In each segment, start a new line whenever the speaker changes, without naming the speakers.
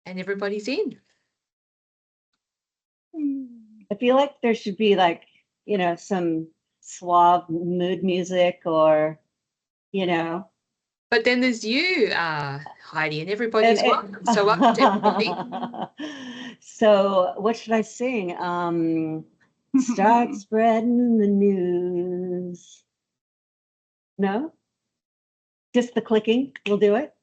And everybody's in.
I feel like there should be like, some suave mood music or,
But then there's you, Heidi, and everybody's welcome. So welcome to everybody.
So what should I sing? Start spreading the news. No? Just the clicking will do it?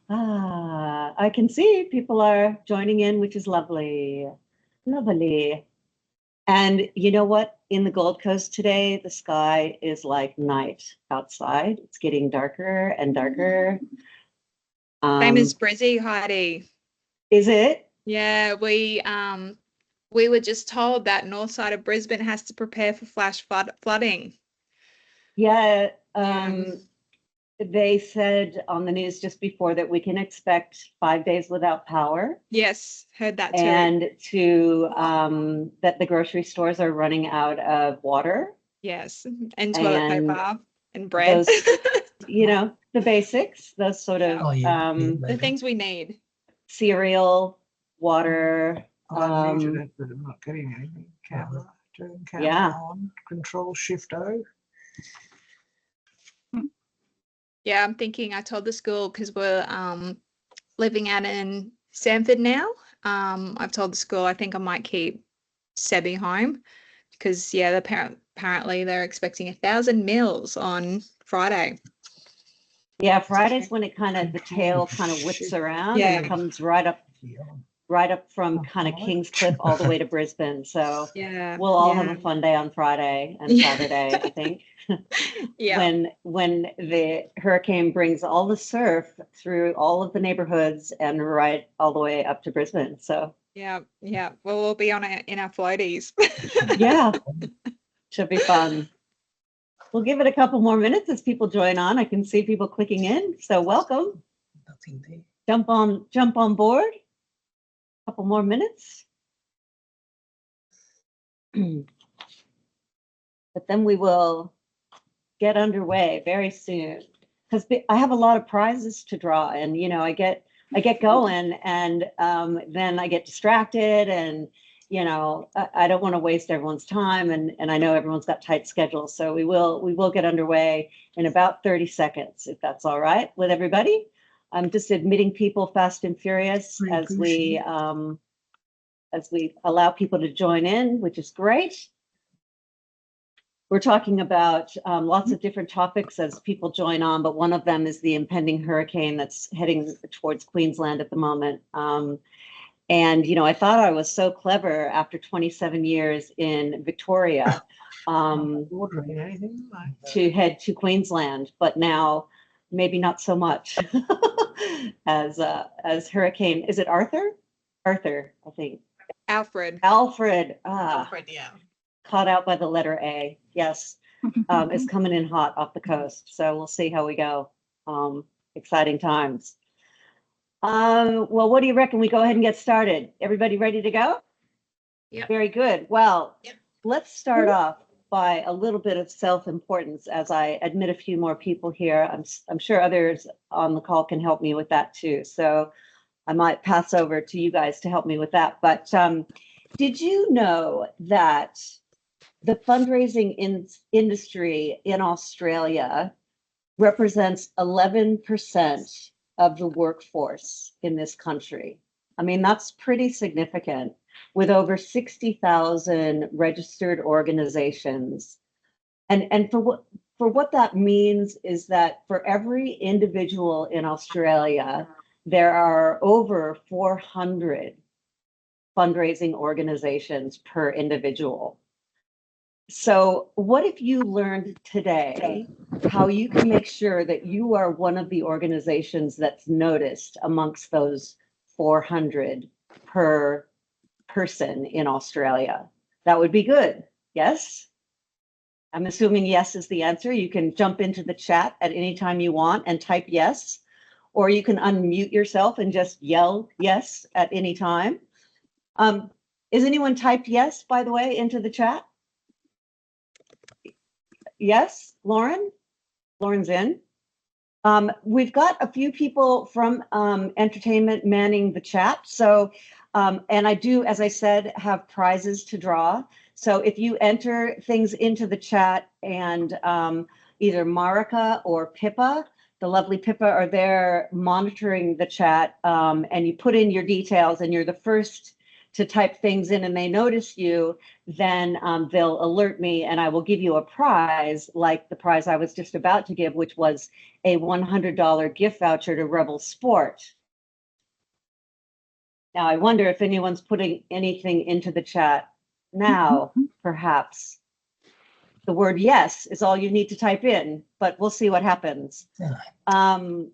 I can see people are joining in, which is lovely. Lovely. And you know what? In the Gold Coast today, the sky is like night outside. It's getting darker and darker.
Same as Brizzy, Heidi.
Is it?
Yeah, we were just told that north side of Brisbane has to prepare for flash flooding.
Yeah. They said on the news just before that we can expect 5 days without power.
Yes, heard that too.
And that the grocery stores are running out of water.
Yes, and toilet paper and bread.
Those, the basics, those sort of
the things we need.
Cereal, water.
I needed it, but I'm not getting anything. Camera on, Control Shift O.
Yeah, I'm thinking I told the school because we're living out in Sanford now. I've told the school I think I might keep Sebby home because, apparently they're expecting 1,000 mils on Friday.
Yeah, Friday's when the tail kind of whips around and comes right up from kind of Kingscliff all the way to Brisbane. So we'll all have a fun day on Friday and Saturday, I think. When the hurricane brings all the surf through all of the neighborhoods and right all the way up to Brisbane. So
we'll all be on it in our floaties.
Yeah, should be fun. We'll give it a couple more minutes as people join on. I can see people clicking in, so welcome.
Nothing there.
Jump on board. Couple more minutes. But then we will get underway very soon because I have a lot of prizes to draw, and I get going, and then I get distracted, and I don't want to waste everyone's time, and I know everyone's got tight schedules, so we will get underway in about 30 seconds if that's all right with everybody. I'm just admitting people fast and furious as we allow people to join in, which is great. We're talking about lots of different topics as people join on, but one of them is the impending hurricane that's heading towards Queensland at the moment. And I thought I was so clever after 27 years in Victoria to head to Queensland, but now maybe not so much as hurricane. Is it Arthur? Arthur, I think.
Alfred,
yeah.
Caught out by the letter A. Yes, is coming in hot off the coast. So we'll see how we go. Exciting times. Well, what do you reckon? We go ahead and get started. Everybody ready to go?
Yeah.
Very good. Well, let's start off by a little bit of self-importance as I admit a few more people here. I'm sure others on the call can help me with that too. So I might pass over to you guys to help me with that. But did you know that the fundraising industry in Australia represents 11% of the workforce in this country? I mean, that's pretty significant, with over 60,000 registered organizations. And for what that means is that for every individual in Australia, there are over 400 fundraising organizations per individual. So what if you learned today how you can make sure that you are one of the organizations that's noticed amongst those 400 per person in Australia? That would be good. Yes? I'm assuming yes is the answer. You can jump into the chat at any time you want and type yes, or you can unmute yourself and just yell yes at any time. Is anyone typed yes, by the way, into the chat? Yes, Lauren? Lauren's in. We've got a few people from entertainment manning the chat. So, and I do, as I said, have prizes to draw. So if you enter things into the chat and either Marika or Pippa, the lovely Pippa, are there monitoring the chat, and you put in your details and you're the first to type things in and they notice you, then they'll alert me and I will give you a prize, like the prize I was just about to give, which was a $100 gift voucher to Rebel Sport. Now, I wonder if anyone's putting anything into the chat now, perhaps. The word yes is all you need to type in, but we'll see what happens. No,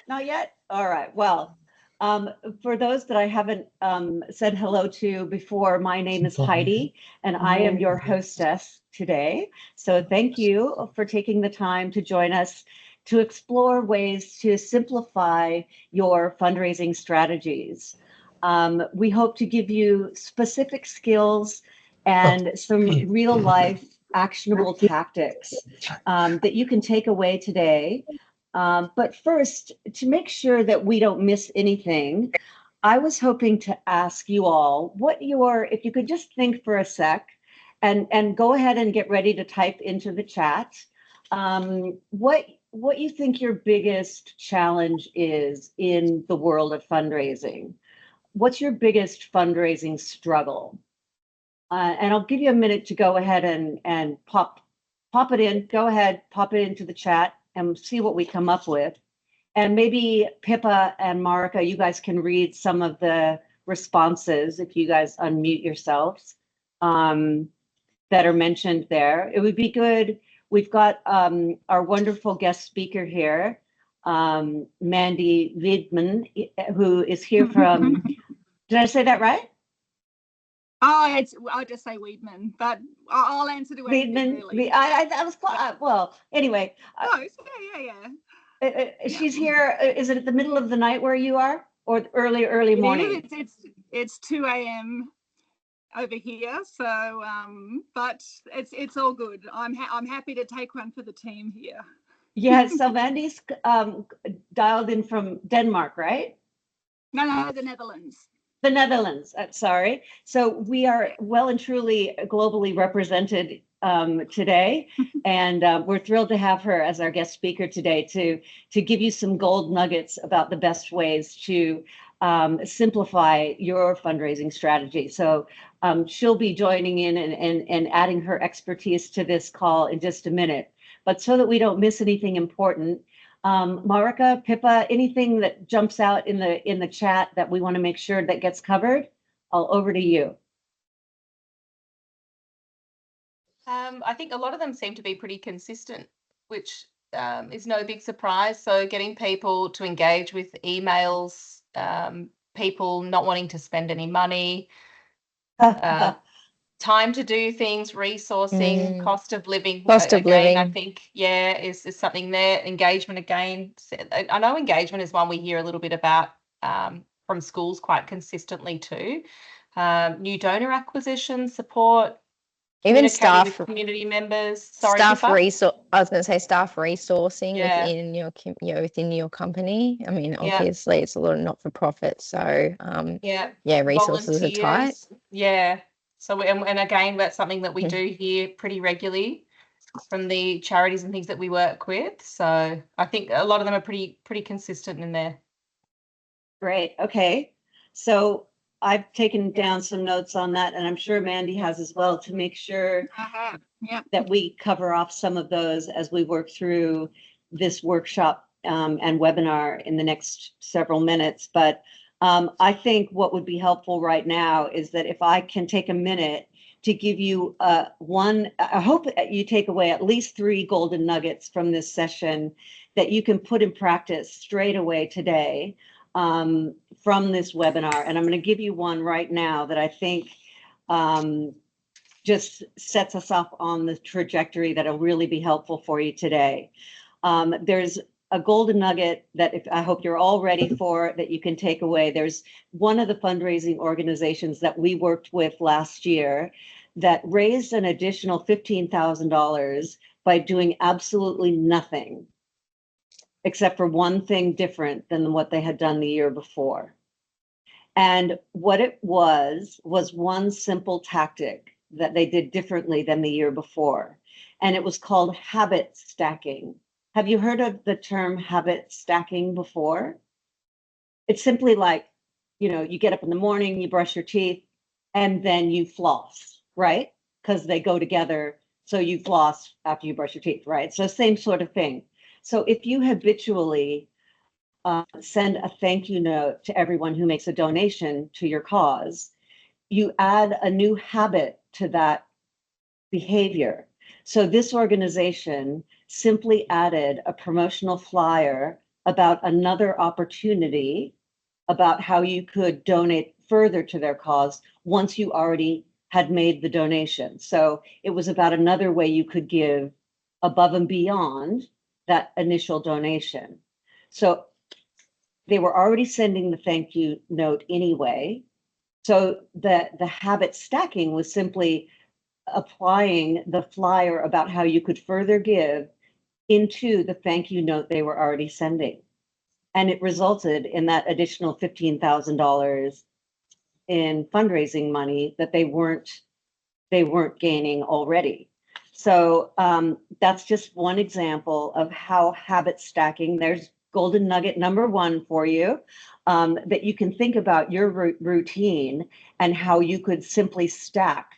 not yet? All right, well, for those that I haven't said hello to before, my name is Heidi, and I am your hostess today. So thank you for taking the time to join us to explore ways to simplify your fundraising strategies. We hope to give you specific skills and some real life actionable tactics that you can take away today. But first, to make sure that we don't miss anything, I was hoping to ask you all if you could just think for a sec and go ahead and get ready to type into the chat, what you think your biggest challenge is in the world of fundraising. What's your biggest fundraising struggle? And I'll give you a minute to go ahead and pop it in. Go ahead, pop it into the chat and see what we come up with. And maybe Pippa and Marika, you guys can read some of the responses if you guys unmute yourselves that are mentioned there. It would be good. We've got our wonderful guest speaker here, Mandy Wiedman, who is here from, did I say that right?
Oh, I'll just say Weedman, but I'll answer to anything, really.
I was well. Anyway,
Oh, yeah.
She's here. Is it at the middle of the night where you are, or early morning?
It's 2 a.m. over here, so but it's all good. I'm happy to take one for the team here.
Yeah. So Mandy's dialed in from Denmark, right?
No, the Netherlands.
The Netherlands, sorry. So we are well and truly globally represented today, and we're thrilled to have her as our guest speaker today to give you some gold nuggets about the best ways to simplify your fundraising strategy. So she'll be joining in and adding her expertise to this call in just a minute. But so that we don't miss anything important, Marika, Pippa, anything that jumps out in the chat that we want to make sure that gets covered? Over to you.
I think a lot of them seem to be pretty consistent, which is no big surprise. So getting people to engage with emails, people not wanting to spend any money, time to do things, resourcing, cost of living. I think, yeah, is something there. Engagement again. I know engagement is one we hear a little bit about from schools quite consistently too. New donor acquisition, support,
even staff,
community members.
Staff resource. I was going to say staff resourcing within your company. I mean, obviously it's a lot of not-for-profit, so resources are tight.
Yeah. So, and again, that's something that we do hear pretty regularly from the charities and things that we work with. So I think a lot of them are pretty consistent in there.
Great. Okay. So I've taken down some notes on that, and I'm sure Mandy has as well, to make sure that we cover off some of those as we work through this workshop and webinar in the next several minutes. But I think what would be helpful right now is that if I can take a minute to give you I hope that you take away at least 3 golden nuggets from this session that you can put in practice straight away today from this webinar. And I'm going to give you one right now that I think just sets us up on the trajectory that'll really be helpful for you today. There's a golden nugget that I hope you're all ready for, that you can take away. There's one of the fundraising organizations that we worked with last year that raised an additional $15,000 by doing absolutely nothing except for one thing different than what they had done the year before. And what it was one simple tactic that they did differently than the year before. And it was called habit stacking. Have you heard of the term habit stacking before? It's simply like, you get up in the morning, you brush your teeth, and then you floss, right? Because they go together. So you floss after you brush your teeth, right? So same sort of thing. So if you habitually send a thank you note to everyone who makes a donation to your cause, you add a new habit to that behavior. So this organization simply added a promotional flyer about another opportunity about how you could donate further to their cause once you already had made the donation. So it was about another way you could give above and beyond that initial donation. So they were already sending the thank you note anyway. So the habit stacking was simply applying the flyer about how you could further give into the thank you note they were already sending. And it resulted in that additional $15,000 in fundraising money that they weren't gaining already. So that's just one example of how habit stacking, there's golden nugget number one for you, that you can think about your routine and how you could simply stack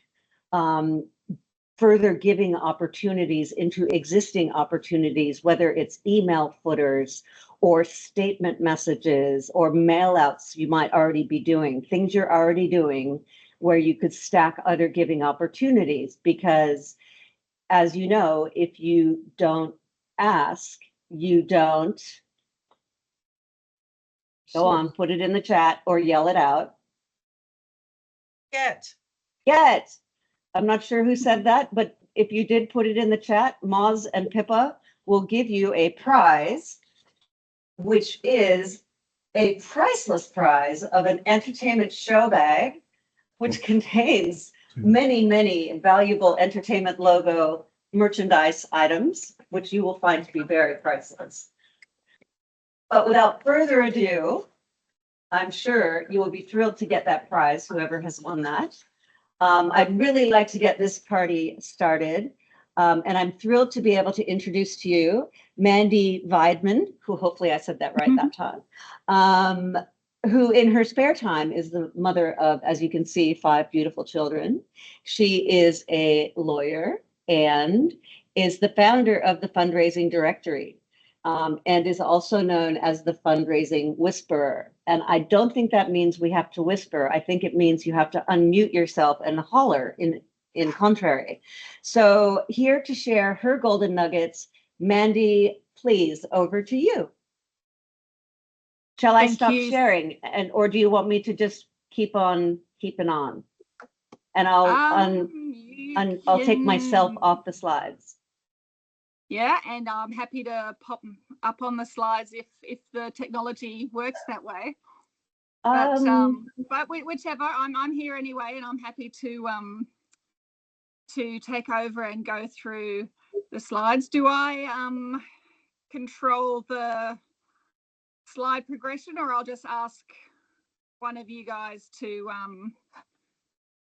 further giving opportunities into existing opportunities, whether it's email footers or statement messages or mail outs you might already be doing, things you're already doing where you could stack other giving opportunities. Because as you know, if you don't ask, you don't go on, put it in the chat or yell it out.
Get.
I'm not sure who said that, but if you did put it in the chat, Moz and Pippa will give you a prize, which is a priceless prize of an entertainment show bag, which contains many, many valuable entertainment logo merchandise items, which you will find to be very priceless. But without further ado, I'm sure you will be thrilled to get that prize, whoever has won that. I'd really like to get this party started. And I'm thrilled to be able to introduce to you Mandy Weidman, who hopefully I said that right that time, who in her spare time is the mother of, as you can see, 5 beautiful children. She is a lawyer and is the founder of the Fundraising Directory. And is also known as the Fundraising Whisperer. And I don't think that means we have to whisper. I think it means you have to unmute yourself and holler in contrary. So here to share her golden nuggets, Mandy, please, over to you. Shall I stop sharing? Or do you want me to just keep on keeping on? And I'll take myself off the slides.
Yeah, and I'm happy to pop up on the slides if the technology works that way. But whichever, I'm here anyway, and I'm happy to take over and go through the slides. Do I control the slide progression, or I'll just ask one of you guys to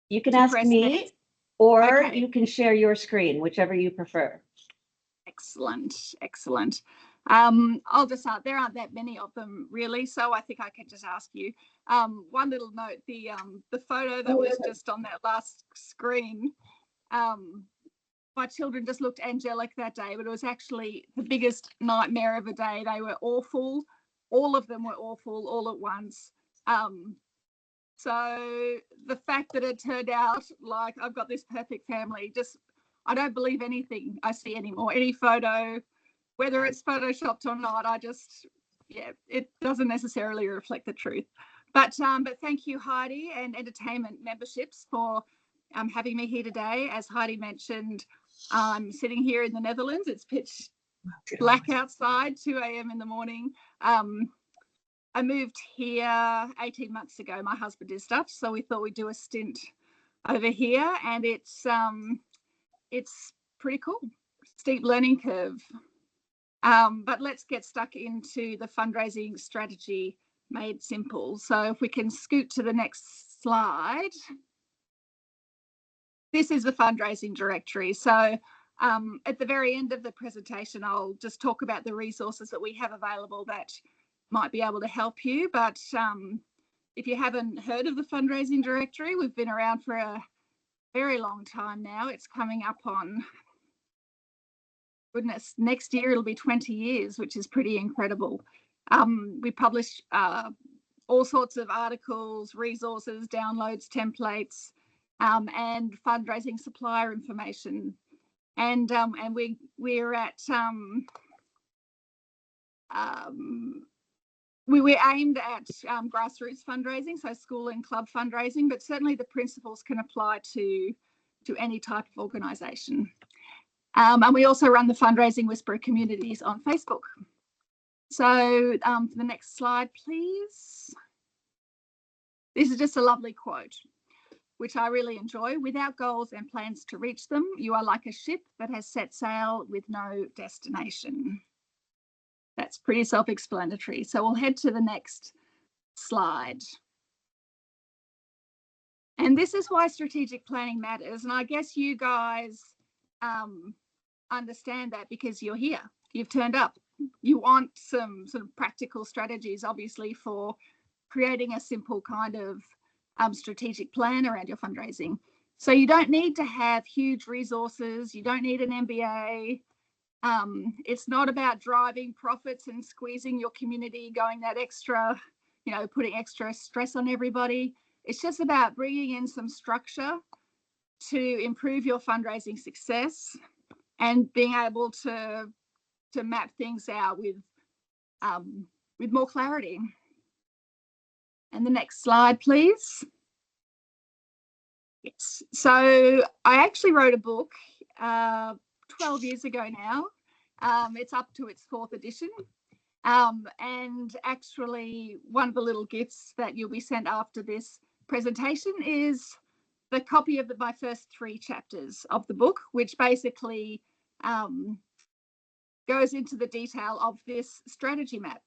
you can ask me next? Or
okay.
You can share your screen, whichever you prefer.
Excellent. I'll just start. There aren't that many of them really, so I think I can just ask you. One little note: the photo that was just on that last screen. My children just looked angelic that day, but it was actually the biggest nightmare of a day. They were awful. All of them were awful all at once. So the fact that it turned out like I've got this perfect family, I don't believe anything I see anymore. Any photo, whether it's photoshopped or not, it doesn't necessarily reflect the truth. But thank you, Heidi, and Entertainment Memberships for having me here today. As Heidi mentioned, I'm sitting here in the Netherlands. It's pitch black outside, 2 a.m. in the morning. I moved here 18 months ago. My husband is Dutch, so we thought we'd do a stint over here, and it's pretty cool. steep learning curve. But let's get stuck into the fundraising strategy made simple. So if we can scoot to the next slide. This is the fundraising directory. So at the very end of the presentation, I'll just talk about the resources that we have available that might be able to help you. But if you haven't heard of the fundraising directory, we've been around for a very long time now. It's coming up on, goodness, next year it'll be 20 years, which is pretty incredible. We publish all sorts of articles, resources, downloads, templates, and fundraising supplier information. And we're at we're aimed at grassroots fundraising, so school and club fundraising, but certainly the principles can apply to any type of organisation. And we also run the Fundraising Whisperer communities on Facebook. So for the next slide, please. This is just a lovely quote, which I really enjoy. Without goals and plans to reach them, you are like a ship that has set sail with no destination. That's pretty self-explanatory. So we'll head to the next slide. And this is why strategic planning matters. And I guess you guys understand that because you're here. You've turned up. You want some sort of practical strategies, obviously, for creating a simple kind of strategic plan around your fundraising. So you don't need to have huge resources. You don't need an MBA. It's not about driving profits and squeezing your community, going that extra, putting extra stress on everybody. It's just about bringing in some structure to improve your fundraising success and being able to map things out with more clarity. And the next slide, please. Yes. So I actually wrote a book 12 years ago now. It's up to its 4th edition. And actually, one of the little gifts that you'll be sent after this presentation is the copy of my first 3 chapters of the book, which basically goes into the detail of this strategy map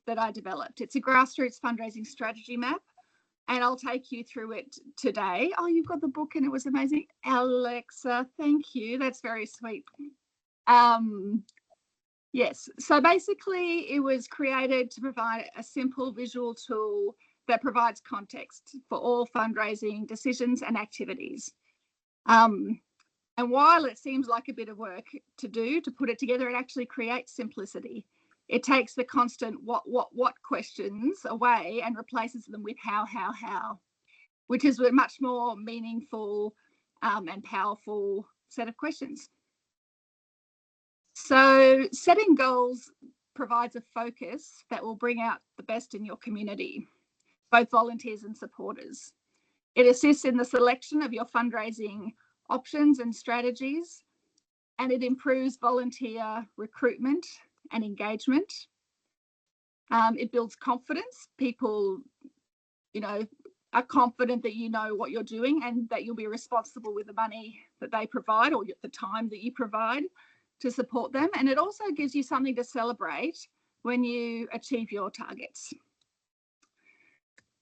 that I developed. It's a grassroots fundraising strategy map, and I'll take you through it today. Oh, you've got the book and it was amazing. Alexa, thank you. That's very sweet. Yes, so basically it was created to provide a simple visual tool that provides context for all fundraising decisions and activities. And while it seems like a bit of work to do, to put it together, it actually creates simplicity. It takes the constant what questions away and replaces them with how, which is a much more meaningful and powerful set of questions. So setting goals provides a focus that will bring out the best in your community, both volunteers and supporters. It assists in the selection of your fundraising options and strategies, and it improves volunteer recruitment and engagement. It builds confidence. People, are confident that you know what you're doing and that you'll be responsible with the money that they provide or the time that you provide to support them. And it also gives you something to celebrate when you achieve your targets.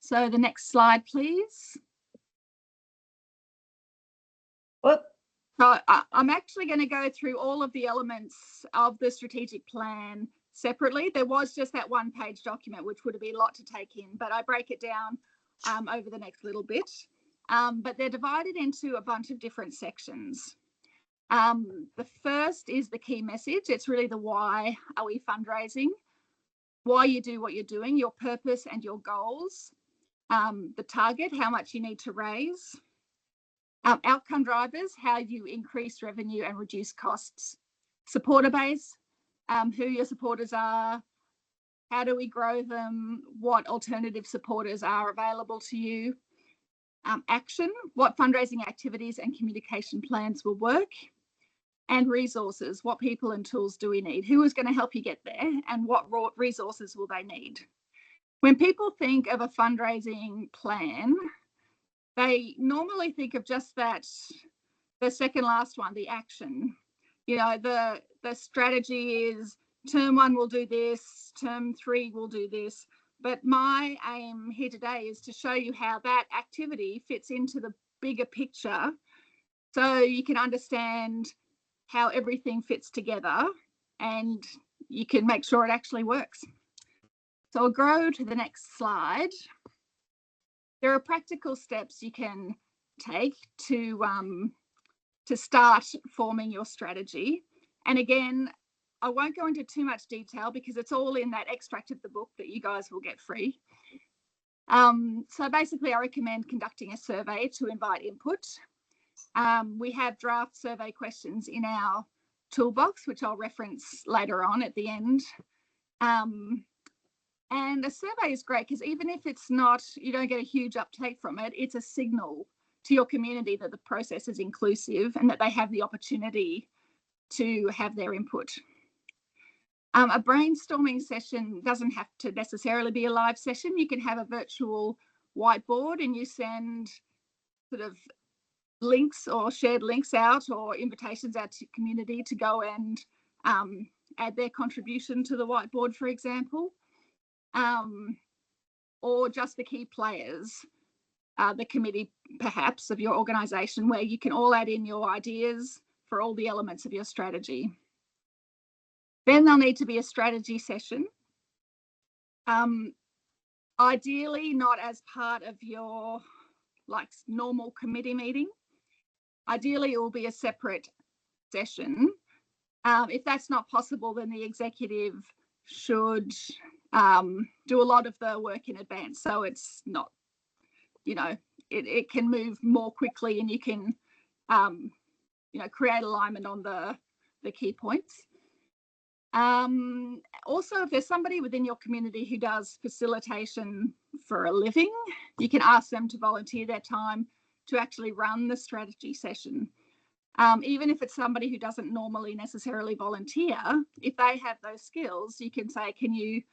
So the next slide, please.
Whoop.
So I'm actually going to go through all of the elements of the strategic plan separately. There was just that 1-page document, which would have been a lot to take in, but I break it down over the next little bit. But they're divided into a bunch of different sections. The first is the key message. It's really the why are we fundraising, why you do what you're doing, your purpose and your goals, the target, how much you need to raise, outcome drivers, how you increase revenue and reduce costs, supporter base, who your supporters are, how do we grow them, what alternative supporters are available to you, action, what fundraising activities and communication plans will work, and resources, what people and tools do we need, who is going to help you get there, and what resources will they need. When people think of a fundraising plan, they normally think of just that, the second last one, the action. you know, the strategy is term 1 will do this, term 3 will do this. But my aim here today is to show you how that activity fits into the bigger picture, so you can understand how everything fits together and you can make sure it actually works. So I'll go to the next slide. There are practical steps you can take to start forming your strategy. And again, I won't go into too much detail because it's all in that extract of the book that you guys will get free. So basically, I recommend conducting a survey to invite input. We have draft survey questions in our toolbox, which I'll reference later on at the end. And a survey is great because even if it's not, you don't get a huge uptake from it, it's a signal to your community that the process is inclusive and that they have the opportunity to have their input. A brainstorming session doesn't have to necessarily be a live session. You can have a virtual whiteboard and you send sort of links or shared links out or invitations out to community to go and add their contribution to the whiteboard, for example, or just the key players, the committee perhaps of your organisation, where you can all add in your ideas for all the elements of your strategy. Then there'll need to be a strategy session, ideally not as part of your normal committee meeting. Ideally, it will be a separate session. If that's not possible, then the executive should do a lot of the work in advance. So it's not, you know, it can move more quickly and you can, you know, create alignment on the key points. Also, if there's somebody within your community who does facilitation for a living, you can ask them to volunteer their time to actually run the strategy session. Even if it's somebody who doesn't normally necessarily volunteer, if they have those skills, you can say, can you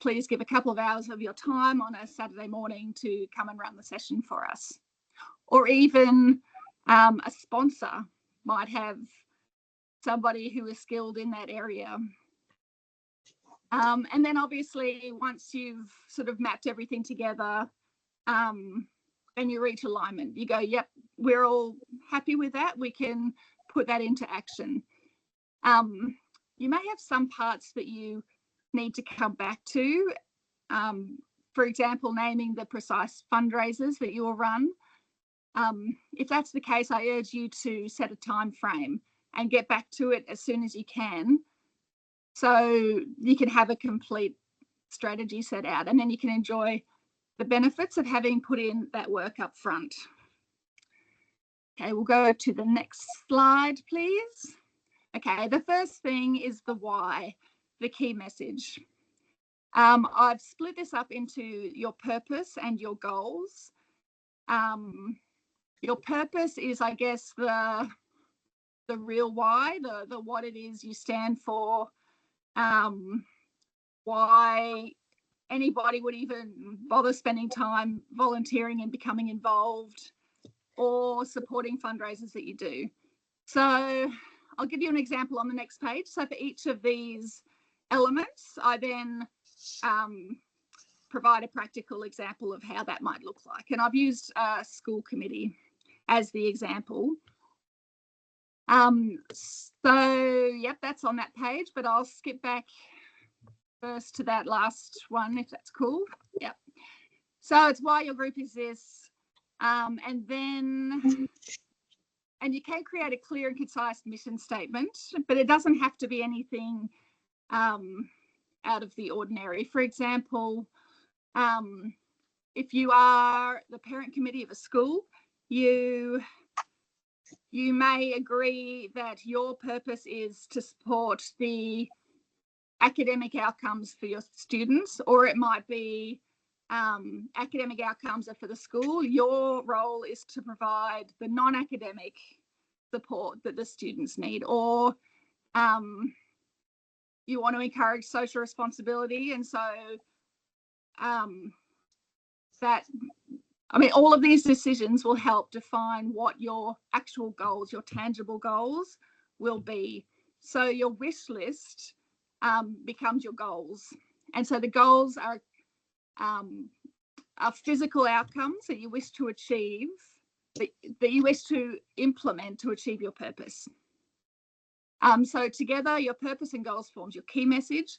please give a couple of hours of your time on a Saturday morning to come and run the session for us? Or even a sponsor might have somebody who is skilled in that area. And then obviously, once you've sort of mapped everything together and you reach alignment, you go, yep, we're all happy with that. We can put that into action. You may have some parts that you need to come back to. For example, naming the precise fundraisers that you will run. If that's the case, I urge you to set a time frame and get back to it as soon as you can, so you can have a complete strategy set out, and then you can enjoy the benefits of having put in that work up front. Okay, we'll go to the next slide, please. Okay, the first thing is the why, the key message. I've split this up into your purpose and your goals. Your purpose is, I guess, the real why, the what it is you stand for, why anybody would even bother spending time volunteering and becoming involved or supporting fundraisers that you do. So I'll give you an example on the next page. So for each of these elements, I then provide a practical example of how that might look like. And I've used a school committee as the example. So, yep, that's on that page, but I'll skip back first to that last one, if that's cool. Yep. So it's why your group exists. And you can create a clear and concise mission statement, but it doesn't have to be anything out of the ordinary. For example, if you are the parent committee of a school, you may agree that your purpose is to support the academic outcomes for your students, or it might be academic outcomes are for the school. Your role is to provide the non-academic support that the students need, or you want to encourage social responsibility. And so all of these decisions will help define what your actual goals, your tangible goals will be. So your wish list becomes your goals. And so the goals are physical outcomes that you wish to achieve, that you wish to implement to achieve your purpose. So together, your purpose and goals forms your key message.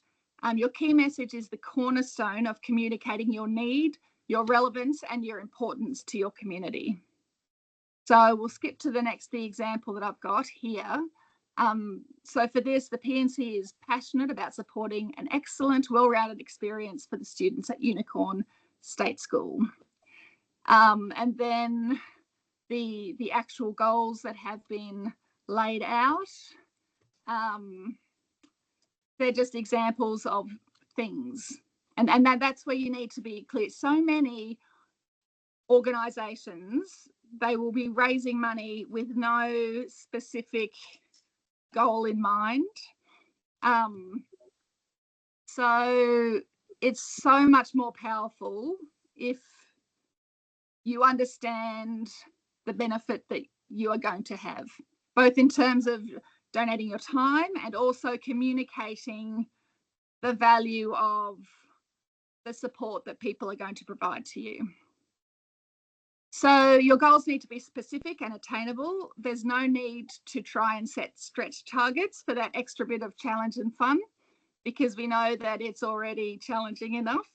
Your key message is the cornerstone of communicating your need, your relevance, and your importance to your community. So we'll skip to the example that I've got here. So for this, the PNC is passionate about supporting an excellent, well-rounded experience for the students at Unicorn State School. And then the actual goals that have been laid out, they're just examples of things. And that's where you need to be clear. So many organisations, they will be raising money with no specific goal in mind. So it's so much more powerful if you understand the benefit that you are going to have, both in terms of donating your time and also communicating the value of the support that people are going to provide to you. So your goals need to be specific and attainable. There's no need to try and set stretch targets for that extra bit of challenge and fun, because we know that it's already challenging enough.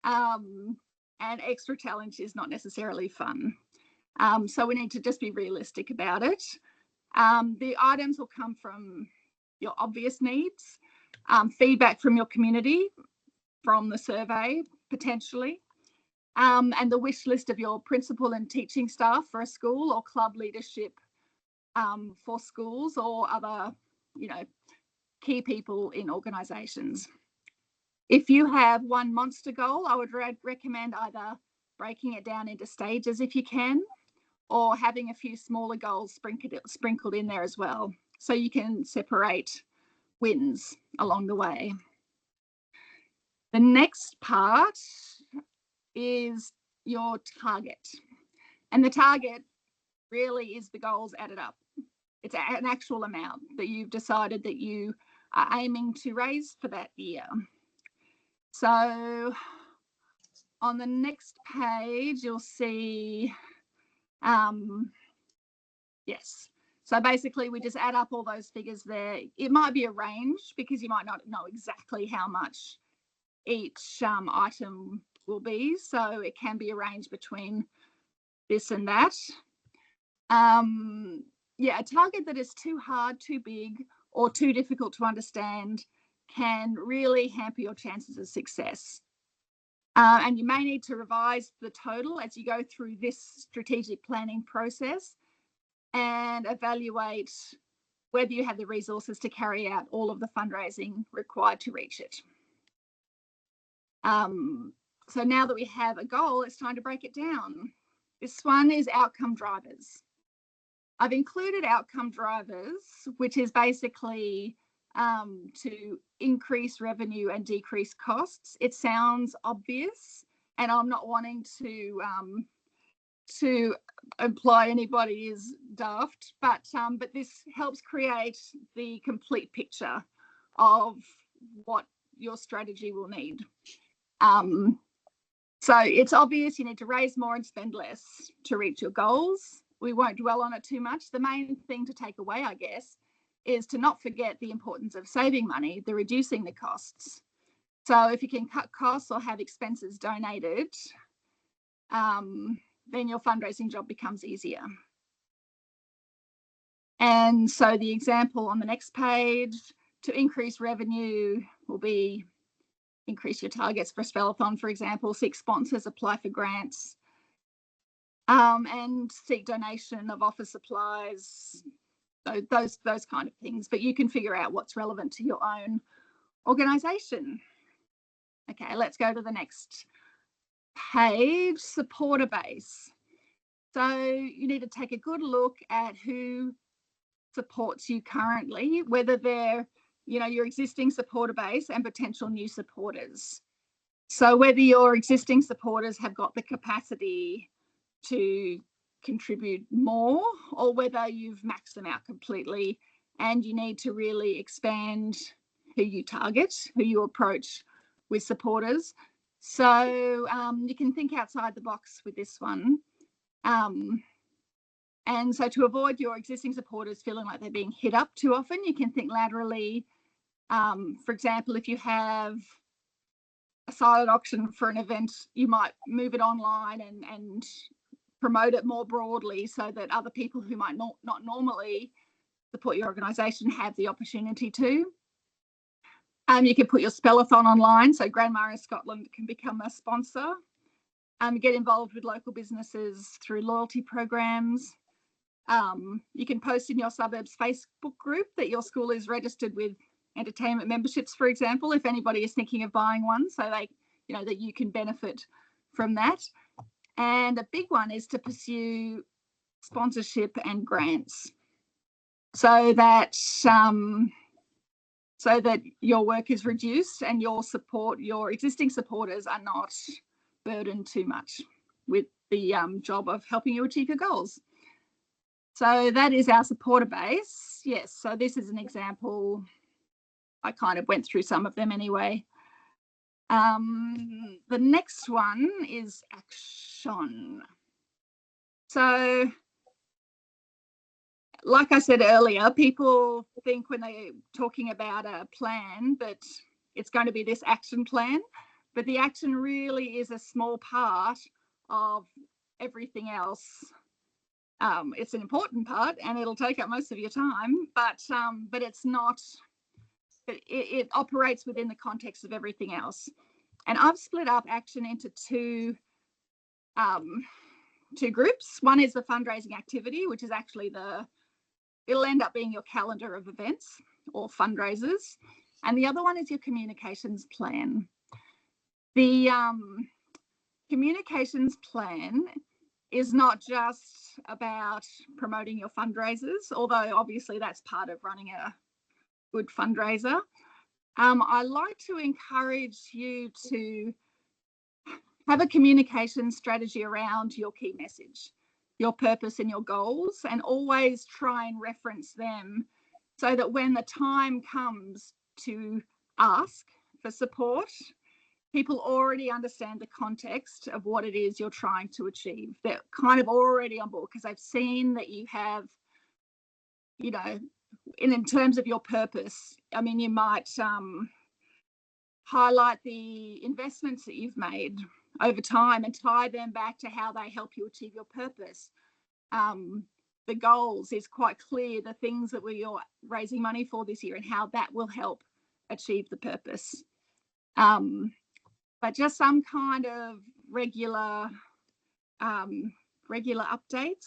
And extra challenge is not necessarily fun. So we need to just be realistic about it. The items will come from your obvious needs, feedback from your community, from the survey, potentially, and the wish list of your principal and teaching staff for a school, or club leadership for schools, or other, key people in organisations. If you have one monster goal, I would recommend either breaking it down into stages if you can, or having a few smaller goals sprinkled in there as well, so you can separate wins along the way. The next part is your target. And the target really is the goals added up. It's an actual amount that you've decided that you are aiming to raise for that year. So on the next page, you'll see, yes. So basically we just add up all those figures there. It might be a range because you might not know exactly how much each item will be. So it can be a range between this and that. Yeah, a target that is too hard, too big, or too difficult to understand can really hamper your chances of success. And you may need to revise the total as you go through this strategic planning process and evaluate whether you have the resources to carry out all of the fundraising required to reach it. So now that we have a goal, it's time to break it down. This one is outcome drivers. I've included outcome drivers, which is basically to increase revenue and decrease costs. It sounds obvious, and I'm not wanting to imply anybody is daft, but this helps create the complete picture of what your strategy will need. So it's obvious you need to raise more and spend less to reach your goals. We won't dwell on it too much. The main thing to take away, I guess, is to not forget the importance of saving money, the reducing the costs. So if you can cut costs or have expenses donated, then your fundraising job becomes easier. And so the example on the next page, to increase revenue will be increase your targets for a spellathon, for example, seek sponsors, apply for grants, and seek donation of office supplies, so those kind of things. But you can figure out what's relevant to your own organisation. Okay, let's go to the next page, supporter base. So you need to take a good look at who supports you currently, whether they're, your existing supporter base and potential new supporters. So whether your existing supporters have got the capacity to contribute more, or whether you've maxed them out completely and you need to really expand who you target, who you approach with supporters. So you can think outside the box with this one. And so to avoid your existing supporters feeling like they're being hit up too often, you can think laterally. For example, if you have a silent auction for an event, you might move it online and promote it more broadly so that other people who might not normally support your organisation have the opportunity to. You can put your spellathon online, so Grandma in Scotland can become a sponsor. Get involved with local businesses through loyalty programs. You can post in your suburbs Facebook group that your school is registered with entertainment memberships, for example, if anybody is thinking of buying one, so they, you know, that you can benefit from that. And a big one is to pursue sponsorship and grants, so that your work is reduced and your existing supporters are not burdened too much with the job of helping you achieve your goals. So that is our supporter base. Yes, so this is an example. I kind of went through some of them anyway. The next one is action. So, like I said earlier, people think when they're talking about a plan that it's going to be this action plan, but the action really is a small part of everything else. It's an important part and it'll take up most of your time, but it's not, it operates within the context of everything else. And I've split up action into two groups. One is the fundraising activity, which is actually it'll end up being your calendar of events or fundraisers. And the other one is your communications plan. The communications plan is not just about promoting your fundraisers, although obviously that's part of running a good fundraiser. I like to encourage you to have a communication strategy around your key message, your purpose and your goals, and always try and reference them so that when the time comes to ask for support, people already understand the context of what it is you're trying to achieve. They're kind of already on board because they've seen that you have, you know, in terms of your purpose, I mean, you might highlight the investments that you've made over time and tie them back to how they help you achieve your purpose. The goals is quite clear, the things that you're raising money for this year and how that will help achieve the purpose. But just some kind of regular updates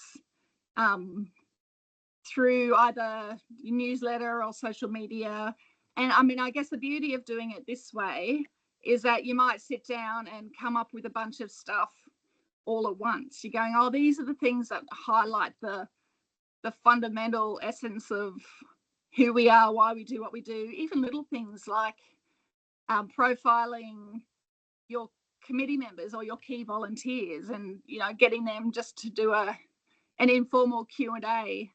through either your newsletter or social media. And I mean, I guess the beauty of doing it this way is that you might sit down and come up with a bunch of stuff all at once. You're going, oh, these are the things that highlight the fundamental essence of who we are, why we do what we do. Even little things like profiling your committee members or your key volunteers, and getting them just to do an informal Q&A,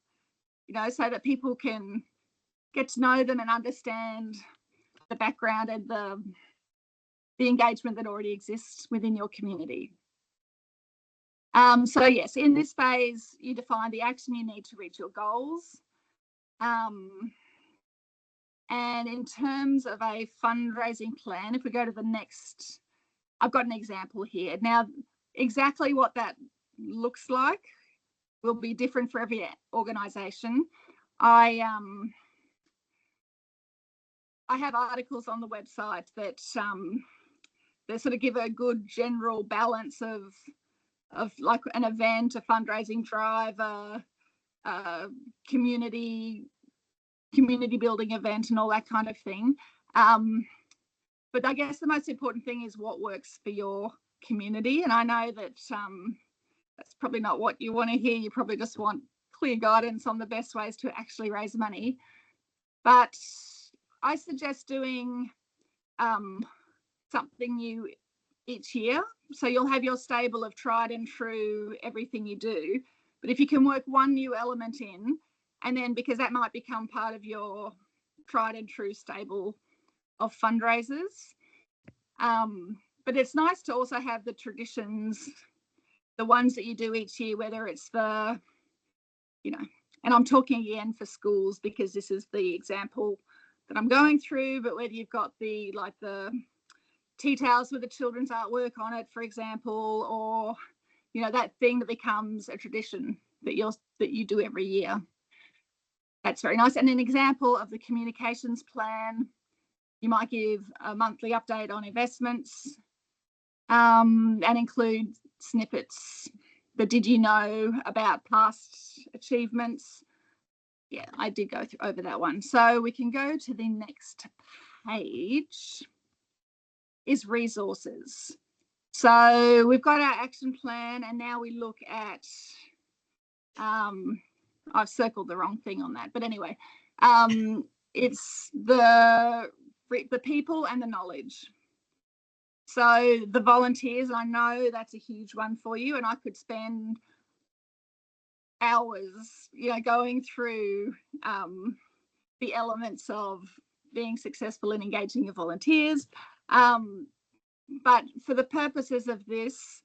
so that people can get to know them and understand the background and the engagement that already exists within your community. So yes, in this phase, you define the action you need to reach your goals. And in terms of a fundraising plan, if we go to the next, I've got an example here. Now, exactly what that looks like will be different for every organisation. I have articles on the website that they sort of give a good general balance of like an event, a fundraising drive, a community building event and all that kind of thing. But I guess the most important thing is what works for your community. And I know that that's probably not what you want to hear. You probably just want clear guidance on the best ways to actually raise money. But I suggest doing something new each year. So you'll have your stable of tried and true everything you do. But if you can work one new element in And then because that might become part of your tried and true stable of fundraisers. But it's nice to also have the traditions, the ones that you do each year, whether it's the, you know, and I'm talking again for schools because this is the example that I'm going through, but whether you've got the, like the tea towels with the children's artwork on it, for example, or, you know, that thing that becomes a tradition that you do every year. That's very nice. And an example of the communications plan, you might give a monthly update on investments, and include snippets. The did you know about past achievements? Yeah, I did go over that one. So we can go to the next page, is resources. So we've got our action plan, and now we look at, I've circled the wrong thing on that, but anyway, it's the people and the knowledge. So the volunteers, I know that's a huge one for you, and I could spend hours, you know, going through the elements of being successful in engaging your volunteers. But for the purposes of this,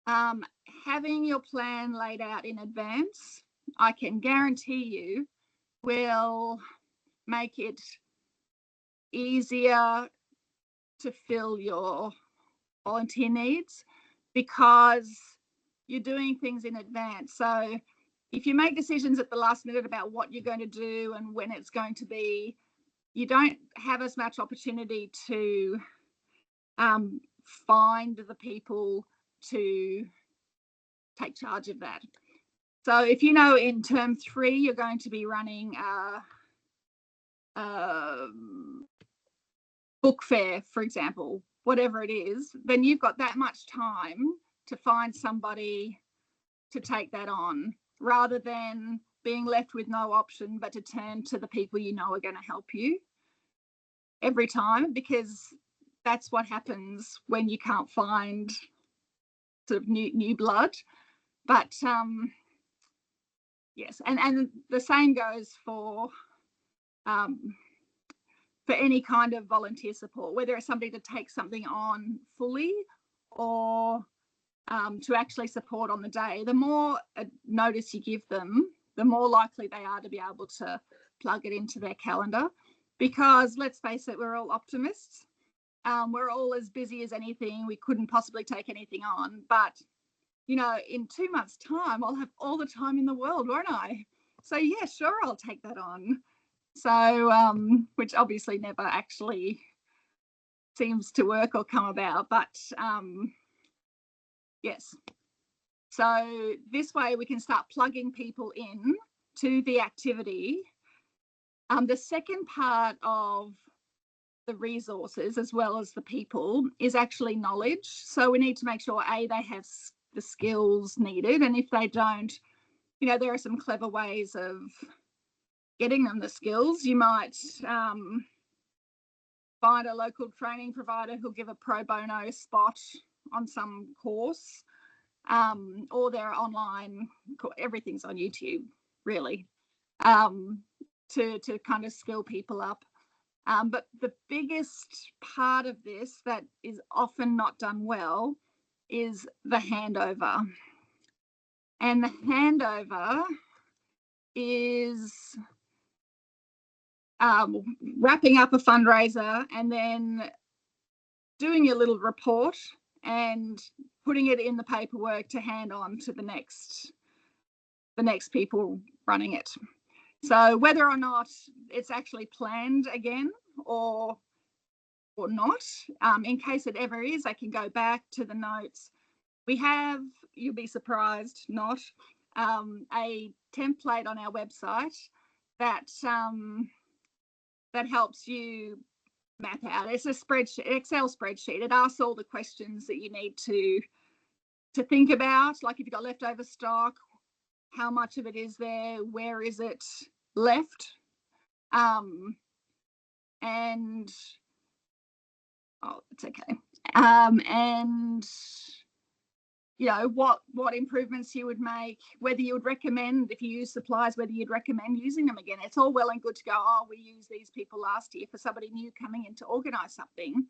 having your plan laid out in advance, I can guarantee you will make it easier to fill your volunteer needs because you're doing things in advance. So if you make decisions at the last minute about what you're going to do and when it's going to be, you don't have as much opportunity to find the people to take charge of that. So if you know in term 3 you're going to be running a book fair, for example, whatever it is, then you've got that much time to find somebody to take that on, rather than being left with no option but to turn to the people you know are going to help you every time, because that's what happens when you can't find sort of new blood. But yes, and the same goes for any kind of volunteer support, whether it's somebody to take something on fully or to actually support on the day. The more notice you give them, the more likely they are to be able to plug it into their calendar, because let's face it, we're all optimists. We're all as busy as anything. We couldn't possibly take anything on, but you know, in 2 months' time, I'll have all the time in the world, won't I? So yeah, sure, I'll take that on. So, which obviously never actually seems to work or come about, but yes. So this way we can start plugging people in to the activity. The second part of the resources, as well as the people, is actually knowledge. So we need to make sure, A, they have the skills needed, and if they don't, you know, there are some clever ways of getting them the skills. You might find a local training provider who'll give a pro bono spot on some course, or they're online, everything's on YouTube, really, to kind of skill people up. But the biggest part of this that is often not done well is the handover. And the handover is wrapping up a fundraiser and then doing your little report and putting it in the paperwork to hand on to the next people running it. So whether or not it's actually planned again or not, in case it ever is, I can go back to the notes. We have, you'll be surprised not, a template on our website that that helps you map out. It's a spreadsheet, Excel spreadsheet. It asks all the questions that you need to think about, like if you've got leftover stock, how much of it is there, where is it left, and oh, it's okay. And you know, what improvements you would make, whether you would recommend, if you use supplies, whether you'd recommend using them again. It's all well and good to go, oh, we used these people last year, for somebody new coming in to organise something.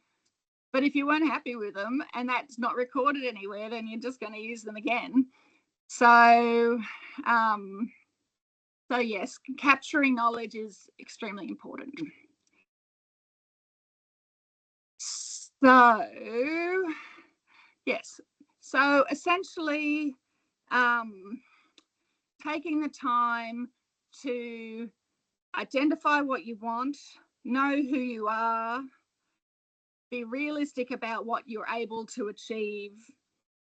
But if you weren't happy with them and that's not recorded anywhere, then you're just going to use them again. So, so yes, capturing knowledge is extremely important. So, yes. So essentially, taking the time to identify what you want, know who you are, be realistic about what you're able to achieve,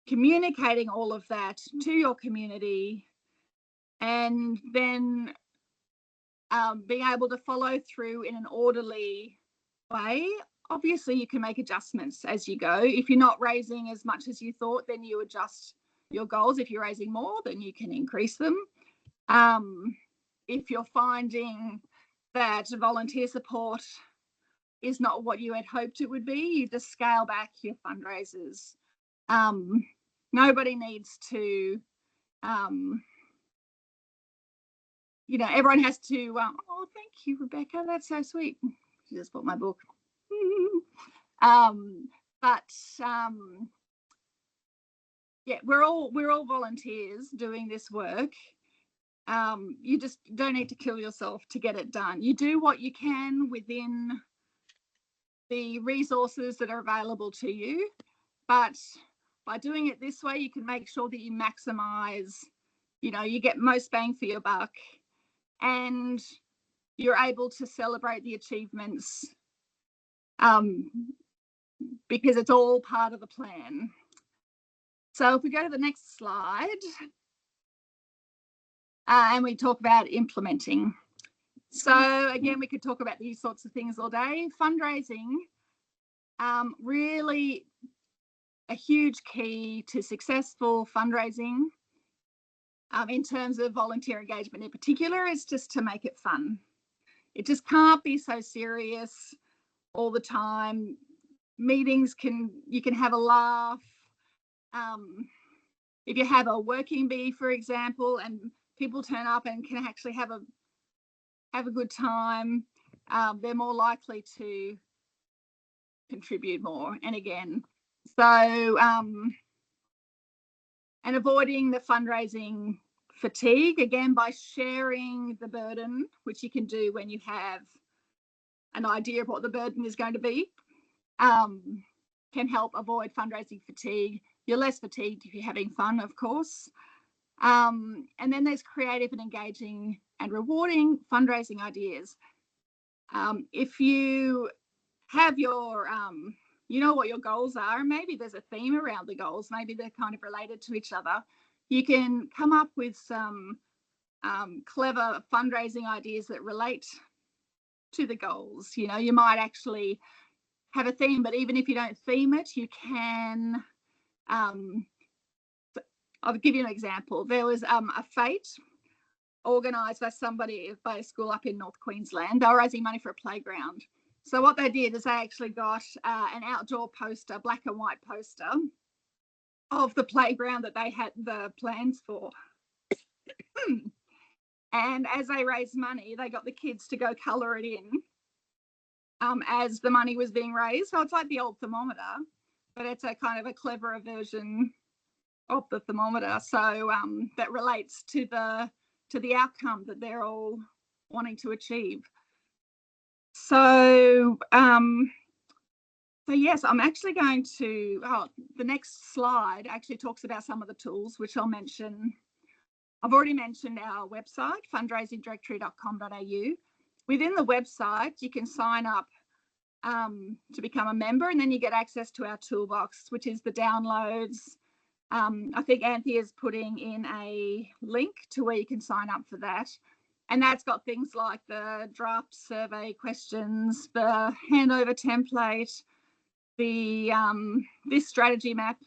communicating all of that to your community, and then being able to follow through in an orderly way. Obviously, you can make adjustments as you go. If you're not raising as much as you thought, then you adjust your goals. If you're raising more, then you can increase them. If you're finding that volunteer support is not what you had hoped it would be, you just scale back your fundraisers. Nobody needs to, you know, everyone has to, oh, thank you, Rebecca. That's so sweet. She just bought my book. Yeah, we're all volunteers doing this work. You just don't need to kill yourself to get it done. You do what you can within the resources that are available to you, but by doing it this way, you can make sure that you maximize, you know, you get most bang for your buck, and you're able to celebrate the achievements, because it's all part of the plan. So if we go to the next slide, and we talk about implementing. So again, we could talk about these sorts of things all day. Fundraising, really a huge key to successful fundraising, in terms of volunteer engagement in particular, is just to make it fun. It just can't be so serious all the time. Meetings you can have a laugh. If you have a working bee, for example, and people turn up and can actually have a good time, they're more likely to contribute more. And again, so and avoiding the fundraising fatigue, again, by sharing the burden, which you can do when you have an idea of what the burden is going to be, can help avoid fundraising fatigue. You're less fatigued if you're having fun, of course. And then there's creative and engaging and rewarding fundraising ideas. If you have your, you know what your goals are, and maybe there's a theme around the goals, maybe they're kind of related to each other, you can come up with some clever fundraising ideas that relate to the goals. You know, you might actually have a theme, but even if you don't theme it, you can, I'll give you an example. There was a fete organised by a school up in North Queensland. They were raising money for a playground. So what they did is they actually got an outdoor poster, black and white poster, of the playground that they had the plans for. And as they raised money, they got the kids to go colour it in as the money was being raised. So it's like the old thermometer, but it's a kind of a cleverer version of the thermometer. So that relates to the outcome that they're all wanting to achieve. So, so yes, I'm actually going to, the next slide actually talks about some of the tools, which I'll mention. I've already mentioned our website, fundraisingdirectory.com.au. Within the website, you can sign up to become a member, and then you get access to our toolbox, which is the downloads. I think Anthea's putting in a link to where you can sign up for that. And that's got things like the draft survey questions, the handover template, the this strategy map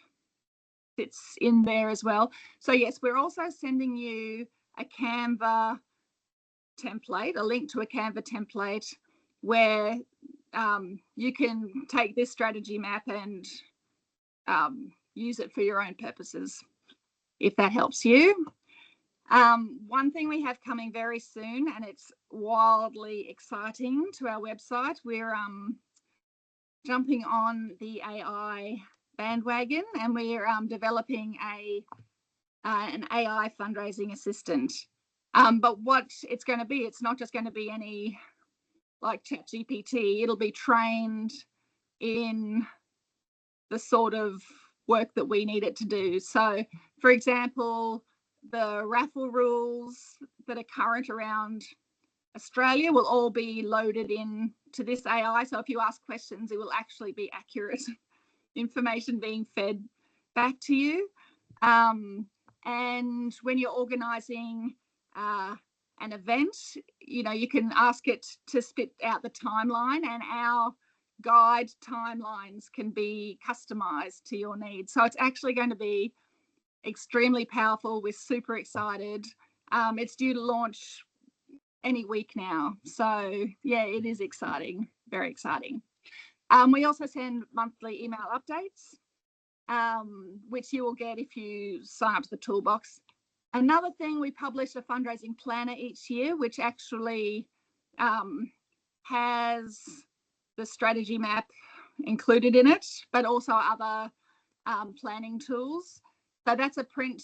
fits in there as well. So yes, we're also sending you a Canva template, a link to a Canva template where you can take this strategy map and use it for your own purposes, if that helps you. One thing we have coming very soon, and it's wildly exciting to our website, we're jumping on the AI bandwagon, and we're developing an AI fundraising assistant. But what it's going to be, it's not just going to be any like ChatGPT. It'll be trained in the sort of work that we need it to do. So, for example, the raffle rules that are current around Australia will all be loaded in to this AI. So if you ask questions, it will actually be accurate information being fed back to you. And when you're organising an event, you know, you can ask it to spit out the timeline, and our guide timelines can be customised to your needs. So it's actually going to be extremely powerful. We're super excited. It's due to launch any week now. So yeah, it is exciting, very exciting. We also send monthly email updates, which you will get if you sign up to the toolbox. Another thing, we publish a fundraising planner each year, which actually has the strategy map included in it, but also other planning tools. So that's a print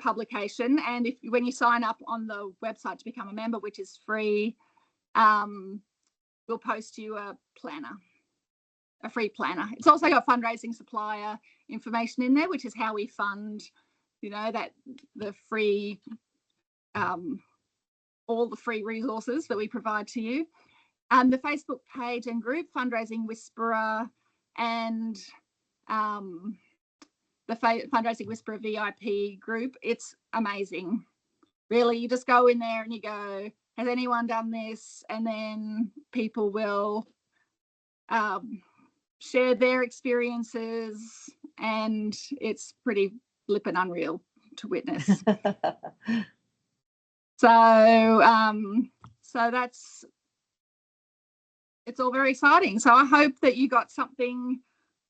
publication, and when you sign up on the website to become a member, which is free, we'll post you a planner, a free planner. It's also got fundraising supplier information in there, which is how we fund, you know, that the free, all the free resources that we provide to you. The Facebook page and group, Fundraising Whisperer, and the Fundraising Whisperer VIP group, it's amazing. Really, you just go in there and you go, has anyone done this? And then people will share their experiences, and it's pretty flippin' unreal to witness. So that's, it's all very exciting. So I hope that you got something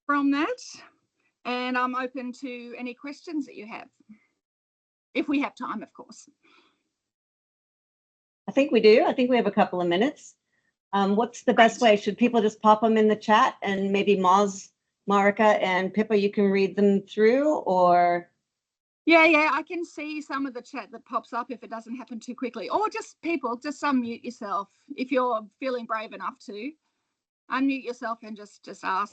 from that, and I'm open to any questions that you have, if we have time, of course.
I think we do. I think we have a couple of minutes. What's the best way? Should people just pop them in the chat, and maybe Moz, Marika, and Pippa, you can read them through, or?
Yeah, I can see some of the chat that pops up if it doesn't happen too quickly, or just people, just unmute yourself if you're feeling brave enough to. Unmute yourself and just ask.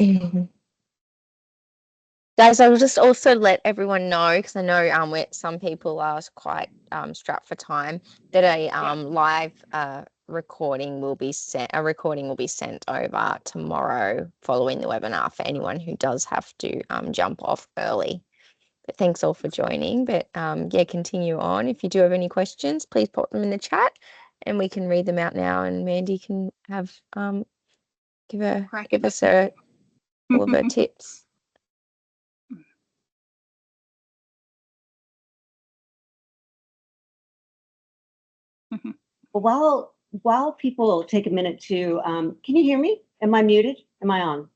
Guys, I'll just also let everyone know, because I know some people are quite strapped for time, that a live recording will be sent. A recording will be sent over tomorrow following the webinar for anyone who does have to jump off early. But thanks all for joining. But yeah, continue on. If you do have any questions, please pop them in the chat, and we can read them out now. And Mandy can have give us all of her tips.
Well, while people take a minute to, can you hear me? Am I muted? Am I on?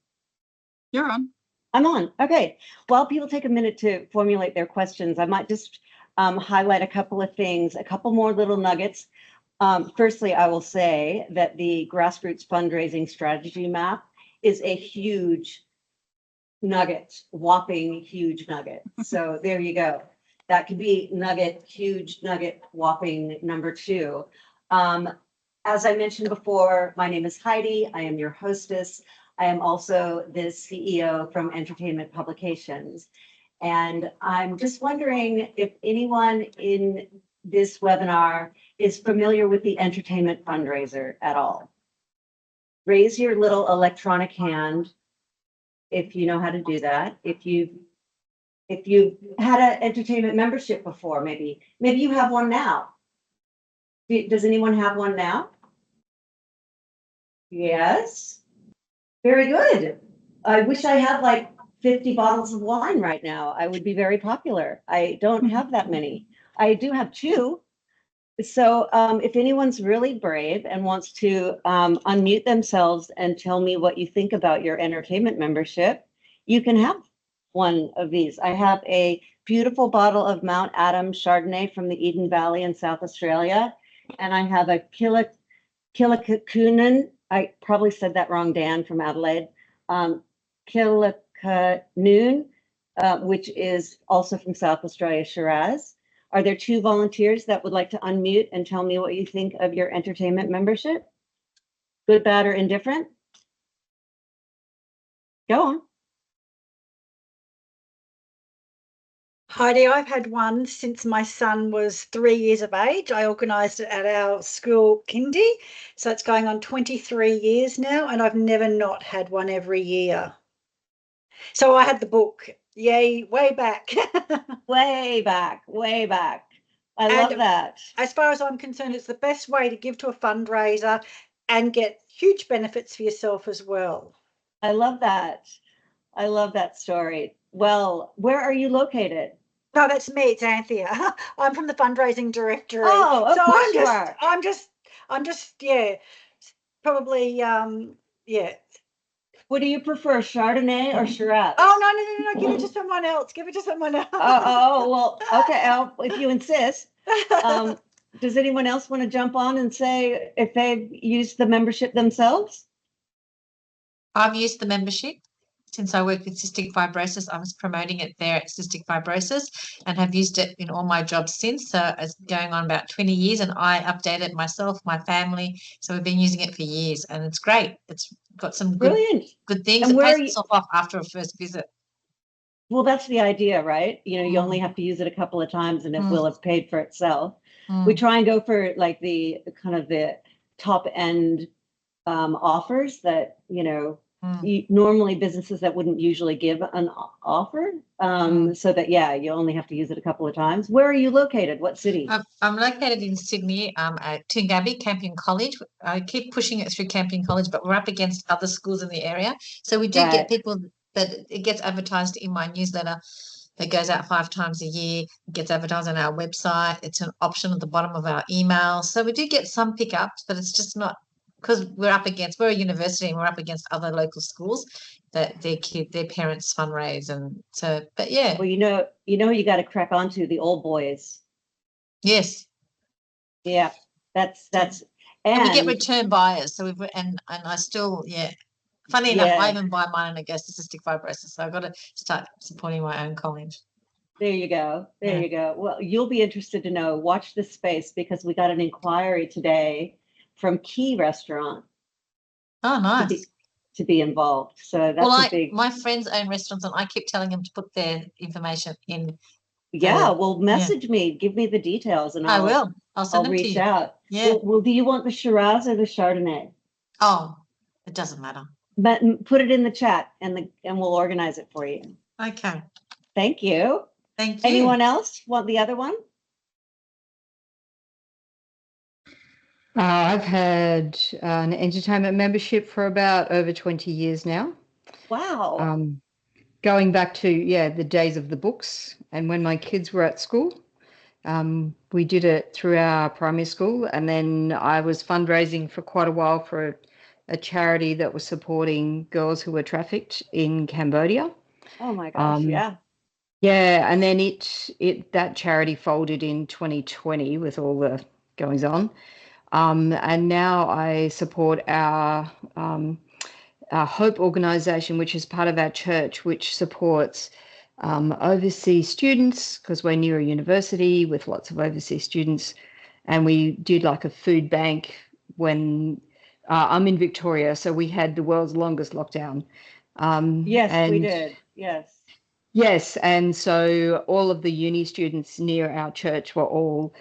You're on.
I'm on. Okay. While people take a minute to formulate their questions, I might just highlight a couple of things, a couple more little nuggets. Firstly, I will say that the grassroots fundraising strategy map is a huge nugget, whopping huge nugget. So there you go. That could be nugget, huge nugget, whopping number 2. As I mentioned before, my name is Heidi. I am your hostess. I am also the CEO from Entertainment Publications. And I'm just wondering if anyone in this webinar is familiar with the Entertainment Fundraiser at all. Raise your little electronic hand if you know how to do that. If you've had an entertainment membership before, maybe you have one now. Does anyone have one now? Yes. Very good. I wish I had like 50 bottles of wine right now. I would be very popular. I don't have that many. I do have 2. So if anyone's really brave and wants to unmute themselves and tell me what you think about your entertainment membership, you can have one of these. I have a beautiful bottle of Mount Adams Chardonnay from the Eden Valley in South Australia. And I have a Kilikakunen, I probably said that wrong, Dan from Adelaide. Kilikakoon, which is also from South Australia, Shiraz. Are there 2 volunteers that would like to unmute and tell me what you think of your entertainment membership? Good, bad, or indifferent? Go on.
Heidi, I've had one since my son was 3 years of age. I organised it at our school kindy. So it's going on 23 years now, and I've never not had one every year. So I had the book, yay, way back.
Way back, way back. I
And
love that.
As far as I'm concerned, it's the best way to give to a fundraiser and get huge benefits for yourself as well.
I love that. I love that story. Well, where are you located?
No, that's me. It's Anthea. I'm from the fundraising directory.
Oh, of
so
course you are.
I'm just, yeah, probably, yeah.
What do you prefer, Chardonnay or Shiraz?
Oh, no. Give it to someone else. Give it to someone else.
Well, okay. If you insist. Does anyone else want to jump on and say if they've used the membership themselves?
I've used the membership since I worked with cystic fibrosis. I was promoting it there at cystic fibrosis and have used it in all my jobs since. So it's going on about 20 years, and I update it myself, my family. So we've been using it for years, and it's great. It's got some
Brilliant.
good things.
And
It
where
pays
are you-
itself off after a first visit.
Well, that's the idea, right? You
Mm.
only have to use it a couple of times and it
Mm.
will have paid for itself.
Mm.
We try and go for like the kind of the top end offers that, normally businesses that wouldn't usually give an offer. So that, you only have to use it a couple of times. Where are you located? What city?
I'm located in Sydney, at Toongabbie, Campion College. I keep pushing it through Campion College, but we're up against other schools in the area. So we do
Right.
get people that it gets advertised in my newsletter that goes out 5 times a year. It gets advertised on our website. It's an option at the bottom of our email. So we do get some pickups, but it's just not because we're a university and we're up against other local schools that their parents fundraise. And so, but yeah.
Well, you got to crack onto the old boys.
Yes.
Yeah, that's
and we get return buyers. So and I still, funny enough, I even buy mine and it goes to cystic fibrosis. So I've got to start supporting my own college.
There you go. There you go. Well, you'll be interested to know. Watch this space because we got an inquiry today from Key Restaurant.
Oh, nice.
To be involved. So that's
my friends own restaurants and I keep telling them to put their information in.
Well, message me, give me the details and
I will. I'll send them
reach
to you.
out.
Yeah.
Well, do you want the Shiraz or the Chardonnay?
Oh, it doesn't matter.
But put it in the chat and we'll organize it for you.
Okay.
Thank you.
Thank you.
Anyone else want the other one?
I've had an entertainment membership for about over 20 years now.
Wow.
Going back to, the days of the books and when my kids were at school. We did it through our primary school, and then I was fundraising for quite a while for a charity that was supporting girls who were trafficked in Cambodia.
Oh my gosh, yeah.
Yeah, and then that charity folded in 2020 with all the goings on. And now I support our Hope organization, which is part of our church, which supports overseas students because we're near a university with lots of overseas students. And we did like a food bank when I'm in Victoria, so we had the world's longest lockdown.
Yes, we did. Yes.
Yes, and so all of the uni students near our church were all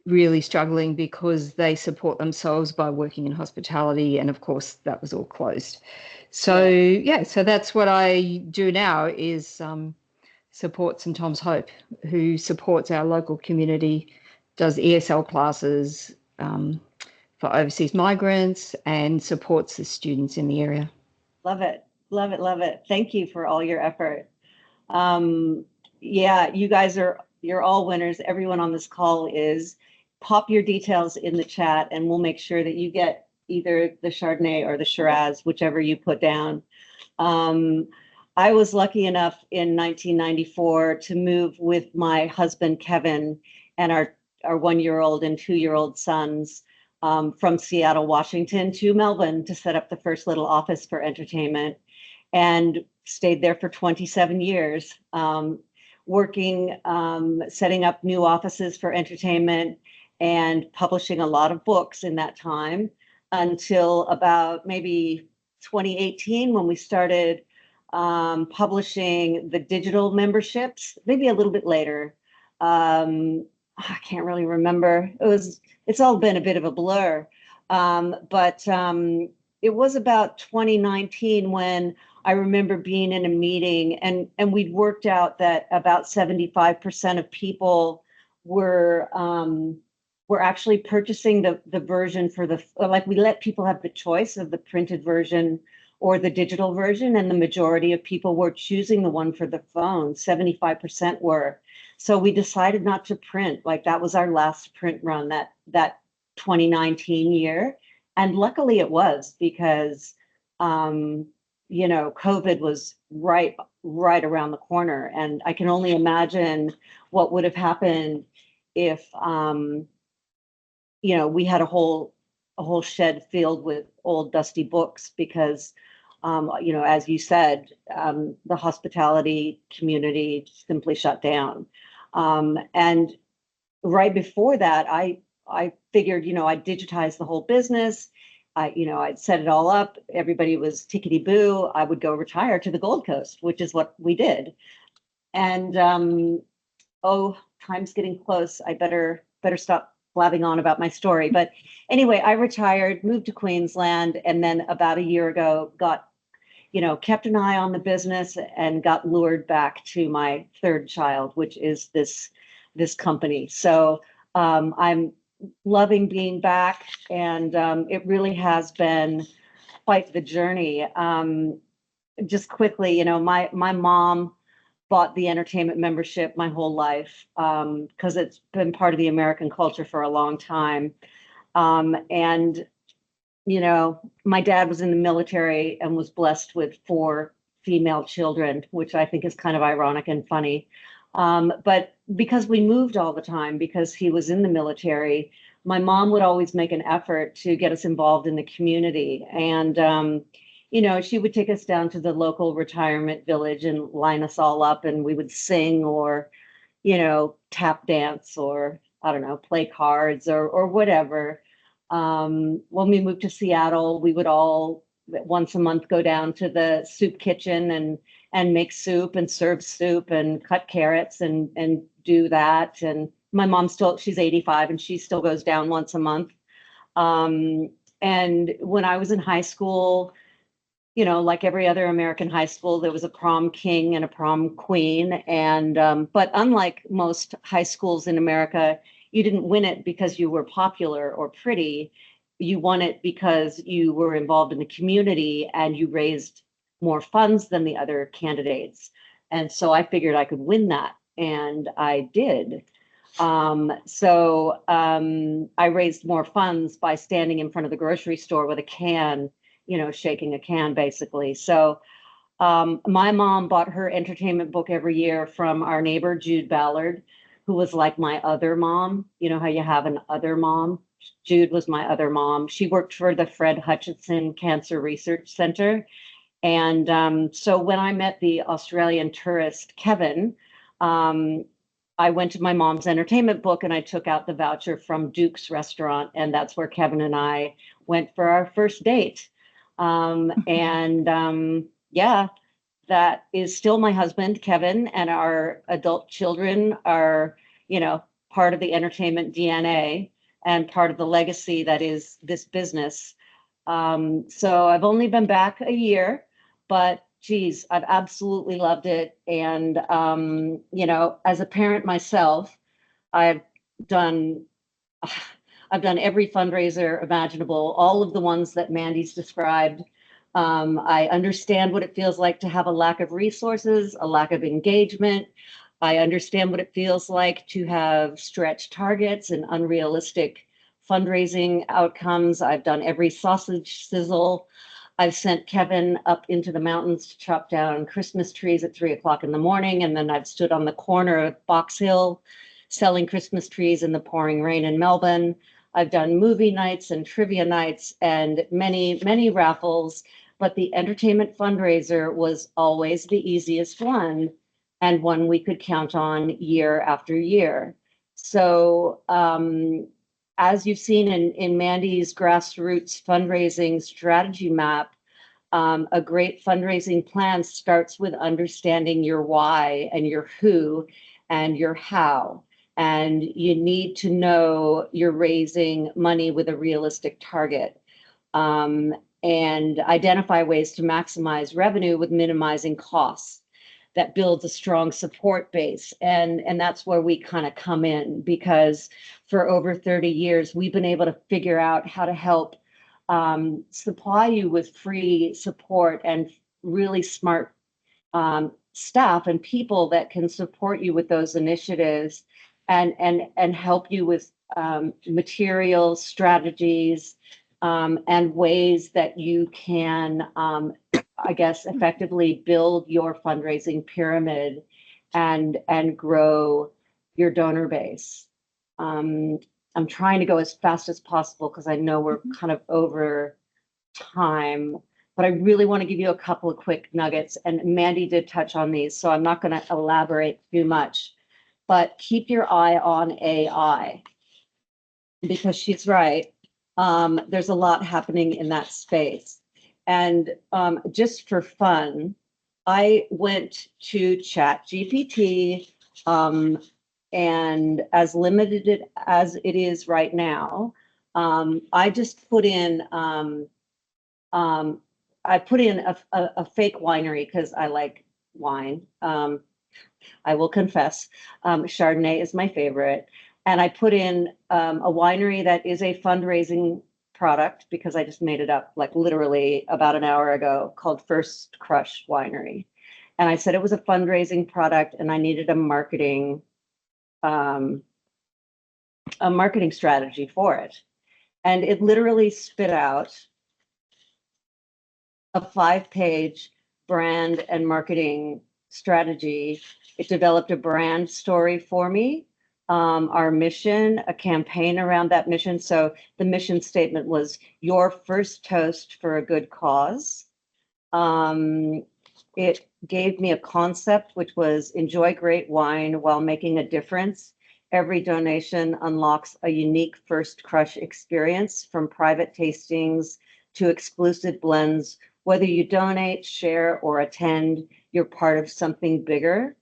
really struggling because they support themselves by working in hospitality, and of course that was all closed. So so that's what I do now is support St Tom's Hope, who supports our local community, does ESL classes for overseas migrants and supports the students in the area.
Love it. Love it. Love it. Thank you for all your effort. You guys you're all winners. Everyone on this call is. Pop your details in the chat and we'll make sure that you get either the Chardonnay or the Shiraz, whichever you put down. I was lucky enough in 1994 to move with my husband, Kevin, and our 1-year-old and 2-year-old sons from Seattle, Washington to Melbourne to set up the first little office for entertainment, and stayed there for 27 years, working, setting up new offices for entertainment and publishing a lot of books in that time until about maybe 2018 when we started publishing the digital memberships, maybe a little bit later. I can't really remember. It's all been a bit of a blur. But it was about 2019 when I remember being in a meeting and we'd worked out that about 75% of people were actually purchasing the version for like we let people have the choice of the printed version or the digital version, and the majority of people were choosing the one for the phone. 75% were. So we decided not to print. Like that was our last print run that 2019 year. And luckily it was, because COVID was right around the corner. And I can only imagine what would have happened if we had a whole shed filled with old dusty books, because as you said, the hospitality community simply shut down. And right before that, I figured, I'd digitize the whole business. I'd set it all up. Everybody was tickety-boo. I would go retire to the Gold Coast, which is what we did. And time's getting close. I better stop blabbing on about my story. But anyway, I retired, moved to Queensland, and then about a year ago kept an eye on the business and got lured back to my third child, which is this company. So I'm loving being back, and it really has been quite the journey. Just quickly, my mom bought the entertainment membership my whole life because it's been part of the American culture for a long time. And my dad was in the military and was blessed with 4 female children, which I think is kind of ironic and funny. But because we moved all the time, because he was in the military, my mom would always make an effort to get us involved in the community. And, she would take us down to the local retirement village and line us all up, and we would sing or, tap dance or, I don't know, play cards or whatever. When we moved to Seattle, we would all once a month go down to the soup kitchen and make soup and serve soup and cut carrots and do that. And my mom she's 85 and she still goes down once a month. And when I was in high school, like every other American high school, there was a prom king and a prom queen. And but unlike most high schools in America, you didn't win it because you were popular or pretty. You won it because you were involved in the community and you raised more funds than the other candidates. And so I figured I could win that, and I did. So I raised more funds by standing in front of the grocery store with a can, shaking a can basically. So my mom bought her entertainment book every year from our neighbor, Jude Ballard, who was like my other mom. You know how you have an other mom? Jude was my other mom. She worked for the Fred Hutchinson Cancer Research Center. And so when I met the Australian tourist, Kevin, I went to my mom's entertainment book and I took out the voucher from Duke's restaurant. And that's where Kevin and I went for our first date. Yeah, that is still my husband, Kevin, and our adult children are, part of the entertainment DNA and part of the legacy that is this business. So I've only been back a year, but geez, I've absolutely loved it. And, as a parent myself, I've done every fundraiser imaginable, all of the ones that Mandy's described. I understand what it feels like to have a lack of resources, a lack of engagement. I understand what it feels like to have stretched targets and unrealistic fundraising outcomes. I've done every sausage sizzle. I've sent Kevin up into the mountains to chop down Christmas trees at 3 o'clock in the morning. And then I've stood on the corner of Box Hill selling Christmas trees in the pouring rain in Melbourne. I've done movie nights and trivia nights and many, many raffles, but the entertainment fundraiser was always the easiest one and one we could count on year after year. So as you've seen in Mandy's grassroots fundraising strategy map, a great fundraising plan starts with understanding your why and your who and your how. And you need to know you're raising money with a realistic target, and identify ways to maximize revenue with minimizing costs. That builds a strong support base. And that's where we kind of come in, because for over 30 years, we've been able to figure out how to help supply you with free support and really smart staff and people that can support you with those initiatives and help you with materials, strategies, and ways that you can, I guess, effectively build your fundraising pyramid and grow your donor base. I'm trying to go as fast as possible because I know we're kind of over time, but I really want to give you a couple of quick nuggets. And Mandy did touch on these, so I'm not going to elaborate too much, but keep your eye on AI, because she's right. There's a lot happening in that space. And just for fun, I went to ChatGPT, and as limited as it is right now, I just put in I put in a fake winery because I like wine. I will confess, Chardonnay is my favorite. And I put in a winery that is a fundraising product, because I just made it up like literally about an hour ago, called First Crush Winery. And I said it was a fundraising product and I needed a marketing strategy for it. And it literally spit out a 5-page brand and marketing strategy. It developed a brand story for me, our mission, a campaign around that mission. So the mission statement was your first toast for a good cause. It gave me a concept, which was enjoy great wine while making a difference. Every donation unlocks a unique first crush experience, from private tastings to exclusive blends. Whether you donate, share, or attend, you're part of something bigger.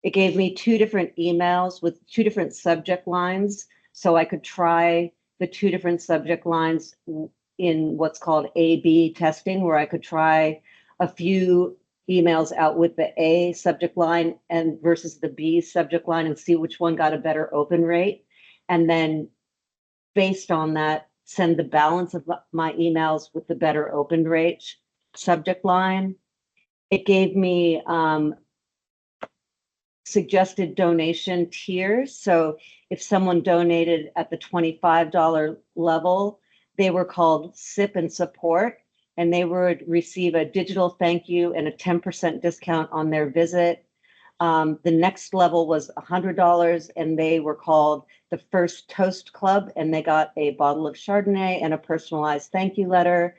It gave me 2 different emails with 2 different subject lines, so I could try the 2 different subject lines in what's called A/B testing, where I could try a few emails out with the A subject line and versus the B subject line and see which one got a better open rate. And then based on that, send the balance of my emails with the better open rate subject line. It gave me suggested donation tiers. So if someone donated at the $25 level, they were called SIP and support, and they would receive a digital thank you and a 10% discount on their visit. The next level was $100, and they were called the First Toast Club, and they got a bottle of Chardonnay and a personalized thank you letter.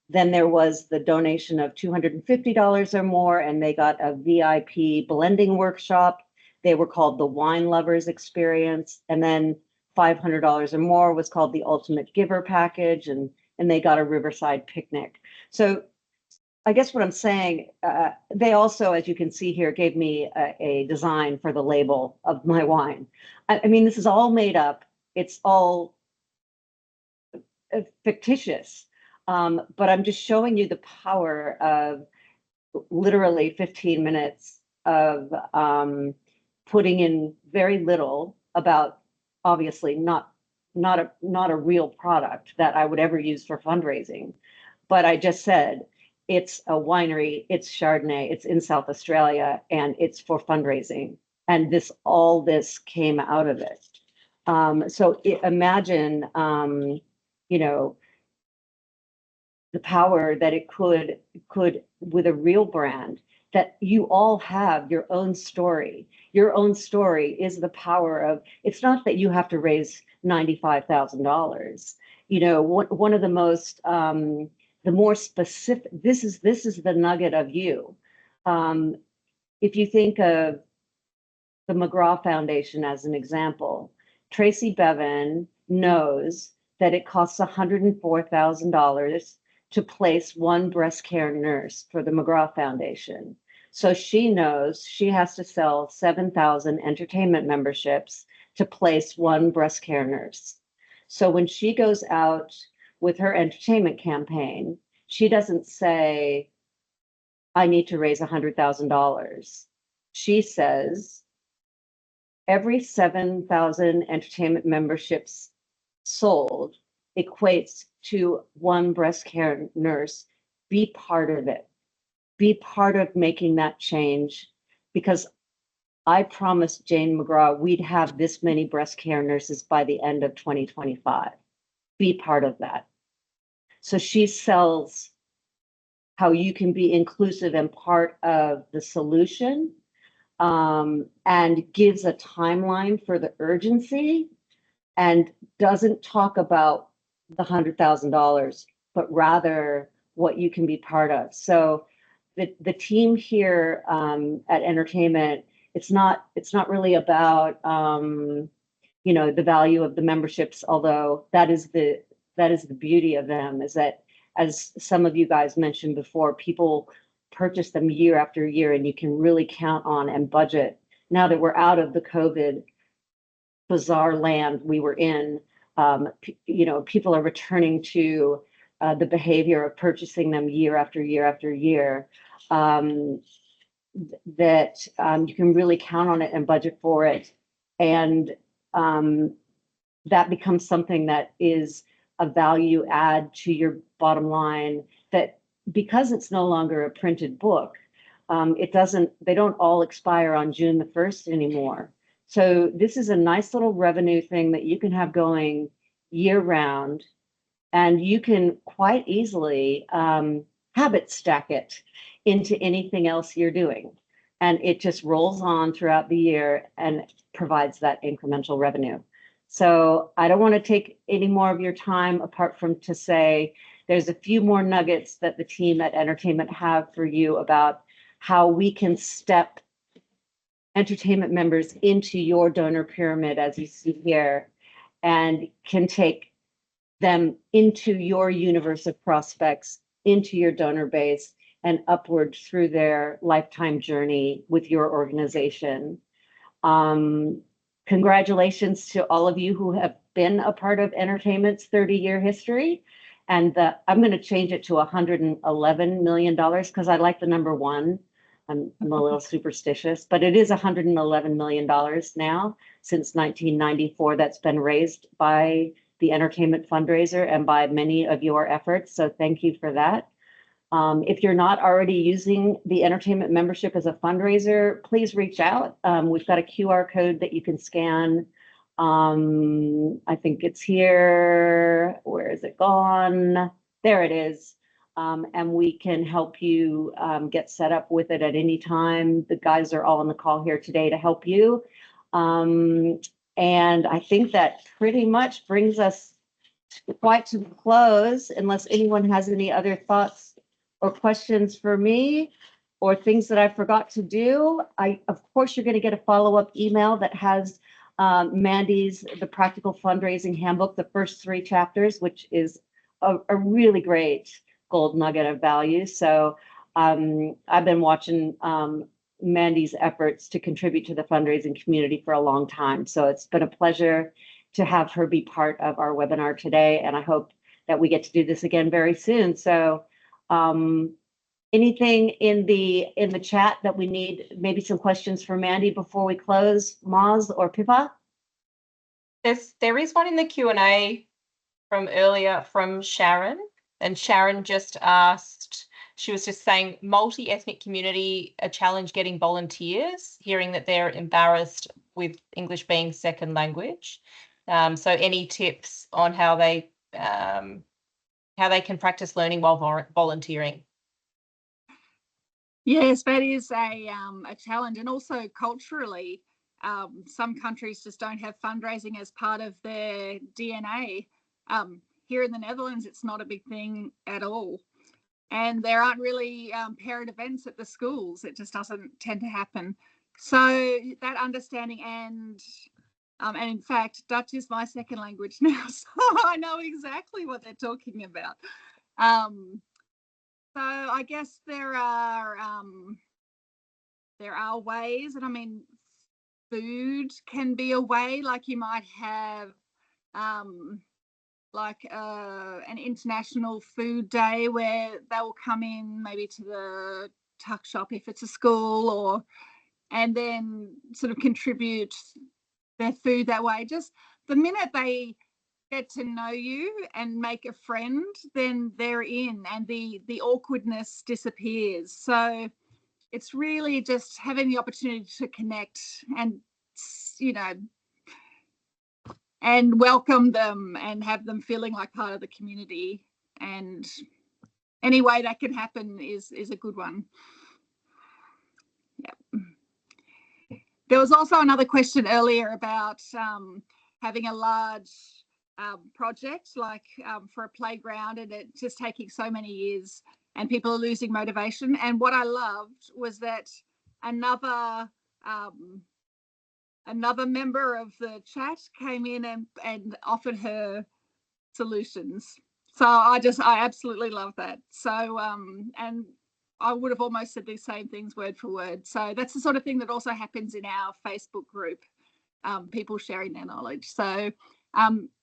Then there was the donation of $250 or more, and they got a VIP blending workshop. They were called the Wine Lovers Experience. And then $500 or more was called the Ultimate Giver Package, and they got a riverside picnic. So I guess what I'm saying, they also, as you can see here, gave me a design for the label of my wine. I mean, this is all made up. It's all fictitious. But I'm just showing you the power of literally 15 minutes of putting in very little about, obviously not a real product that I would ever use for fundraising. But I just said, it's a winery, it's Chardonnay, it's in South Australia, and it's for fundraising. And all this came out of it. So imagine, the power that it could with a real brand, that you all have your own story. Your own story is the power of, it's not that you have to raise $95,000. You know, one of the most, the more specific, this is the nugget of you. If you think of the McGraw Foundation as an example, Tracy Bevan knows that it costs $104,000 to place one breast care nurse for the McGraw Foundation. So she knows she has to sell 7,000 entertainment memberships to place one breast care nurse. So when she goes out with her entertainment campaign, she doesn't say, I need to raise $100,000. She says, every 7,000 entertainment memberships sold equates to one breast care nurse. Be part of it. Be part of making that change, because I promised Jane McGraw we'd have this many breast care nurses by the end of 2025. Be part of that. So she sells how you can be inclusive and part of the solution, and gives a timeline for the urgency, and doesn't talk about the $100,000, but rather what you can be part of. So the team here at Entertainment, it's not really about you know, the value of the memberships, although that is the beauty of them, is that, as some of you guys mentioned before, people purchase them year after year, and you can really count on and budget. Now that we're out of the COVID bizarre land we were in, you know, people are returning to the behavior of purchasing them year after year after year, that you can really count on it and budget for it. And that becomes something that is a value add to your bottom line, that because it's no longer a printed book, they don't all expire on June the 1st anymore. So this is a nice little revenue thing that you can have going year round, and you can quite easily habit stack it into anything else you're doing. And it just rolls on throughout the year and provides that incremental revenue. So I don't want to take any more of your time, apart from to say there's a few more nuggets that the team at Entertainment have for you about how we can step entertainment members into your donor pyramid, as you see here, and can take them into your universe of prospects, into your donor base, and upward through their lifetime journey with your organization. Congratulations to all of you who have been a part of Entertainment's 30-year history. And I'm going to change it to $111 million, because I like the number one. I'm a little superstitious, but it is $111 million now since 1994 that's been raised by the Entertainment Fundraiser and by many of your efforts. So thank you for that. If you're not already using the Entertainment membership as a fundraiser, please reach out. We've got a QR code that you can scan. I think it's here. Where is it gone? There it is. And we can help you get set up with it at any time. The guys are all on the call here today to help you. And I think that pretty much brings us quite to the close, unless anyone has any other thoughts or questions for me, or things that I forgot to do. Of course, you're going to get a follow-up email that has Mandy's The Practical Fundraising Handbook, the first 3 chapters, which is a really great gold nugget of value. So I've been watching Mandy's efforts to contribute to the fundraising community for a long time. So it's been a pleasure to have her be part of our webinar today. And I hope that we get to do this again very soon. So anything in the chat that we need, maybe some questions for Mandy before we close, Maz or Pippa?
There is one in the Q&A from earlier from Sharon, and Sharon just asked, she was just saying, multi-ethnic community, a challenge getting volunteers, hearing that they're embarrassed with English being second language. So any tips on how how they can practice learning while volunteering?
Yes, that is a challenge, and also culturally, some countries just don't have fundraising as part of their DNA. Here in the Netherlands, it's not a big thing at all, and there aren't really parent events at the schools. It just doesn't tend to happen. So that understanding, and in fact, Dutch is my second language now, so I know exactly what they're talking about. So I guess there are ways, and I mean, food can be a way. Like you might have like an international food day where they will come in maybe to the tuck shop if it's a school, and then sort of contribute their food that way. Just the minute they get to know you and make a friend, then they're in, and the awkwardness disappears. So it's really just having the opportunity to connect and, you know, and welcome them and have them feeling like part of the community. And any way that can happen is a good one. Yeah. There was also another question earlier about having a large project like for a playground, and it just taking so many years, and people are losing motivation. And what I loved was that another member of the chat came in and offered her solutions. So I absolutely love that. So and I would have almost said these same things word for word. So that's the sort of thing that also happens in our Facebook group, people sharing their knowledge. So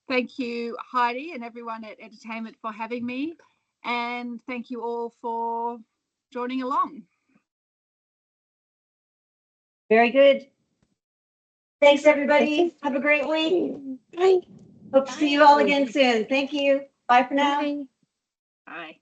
thank you, Heidi, and everyone at Entertainment for having me. And thank you all for joining along.
Very good. Thanks, everybody. Have a great week.
Bye.
Hope to see you all again soon. Thank you. Bye for now.
Bye.
Bye.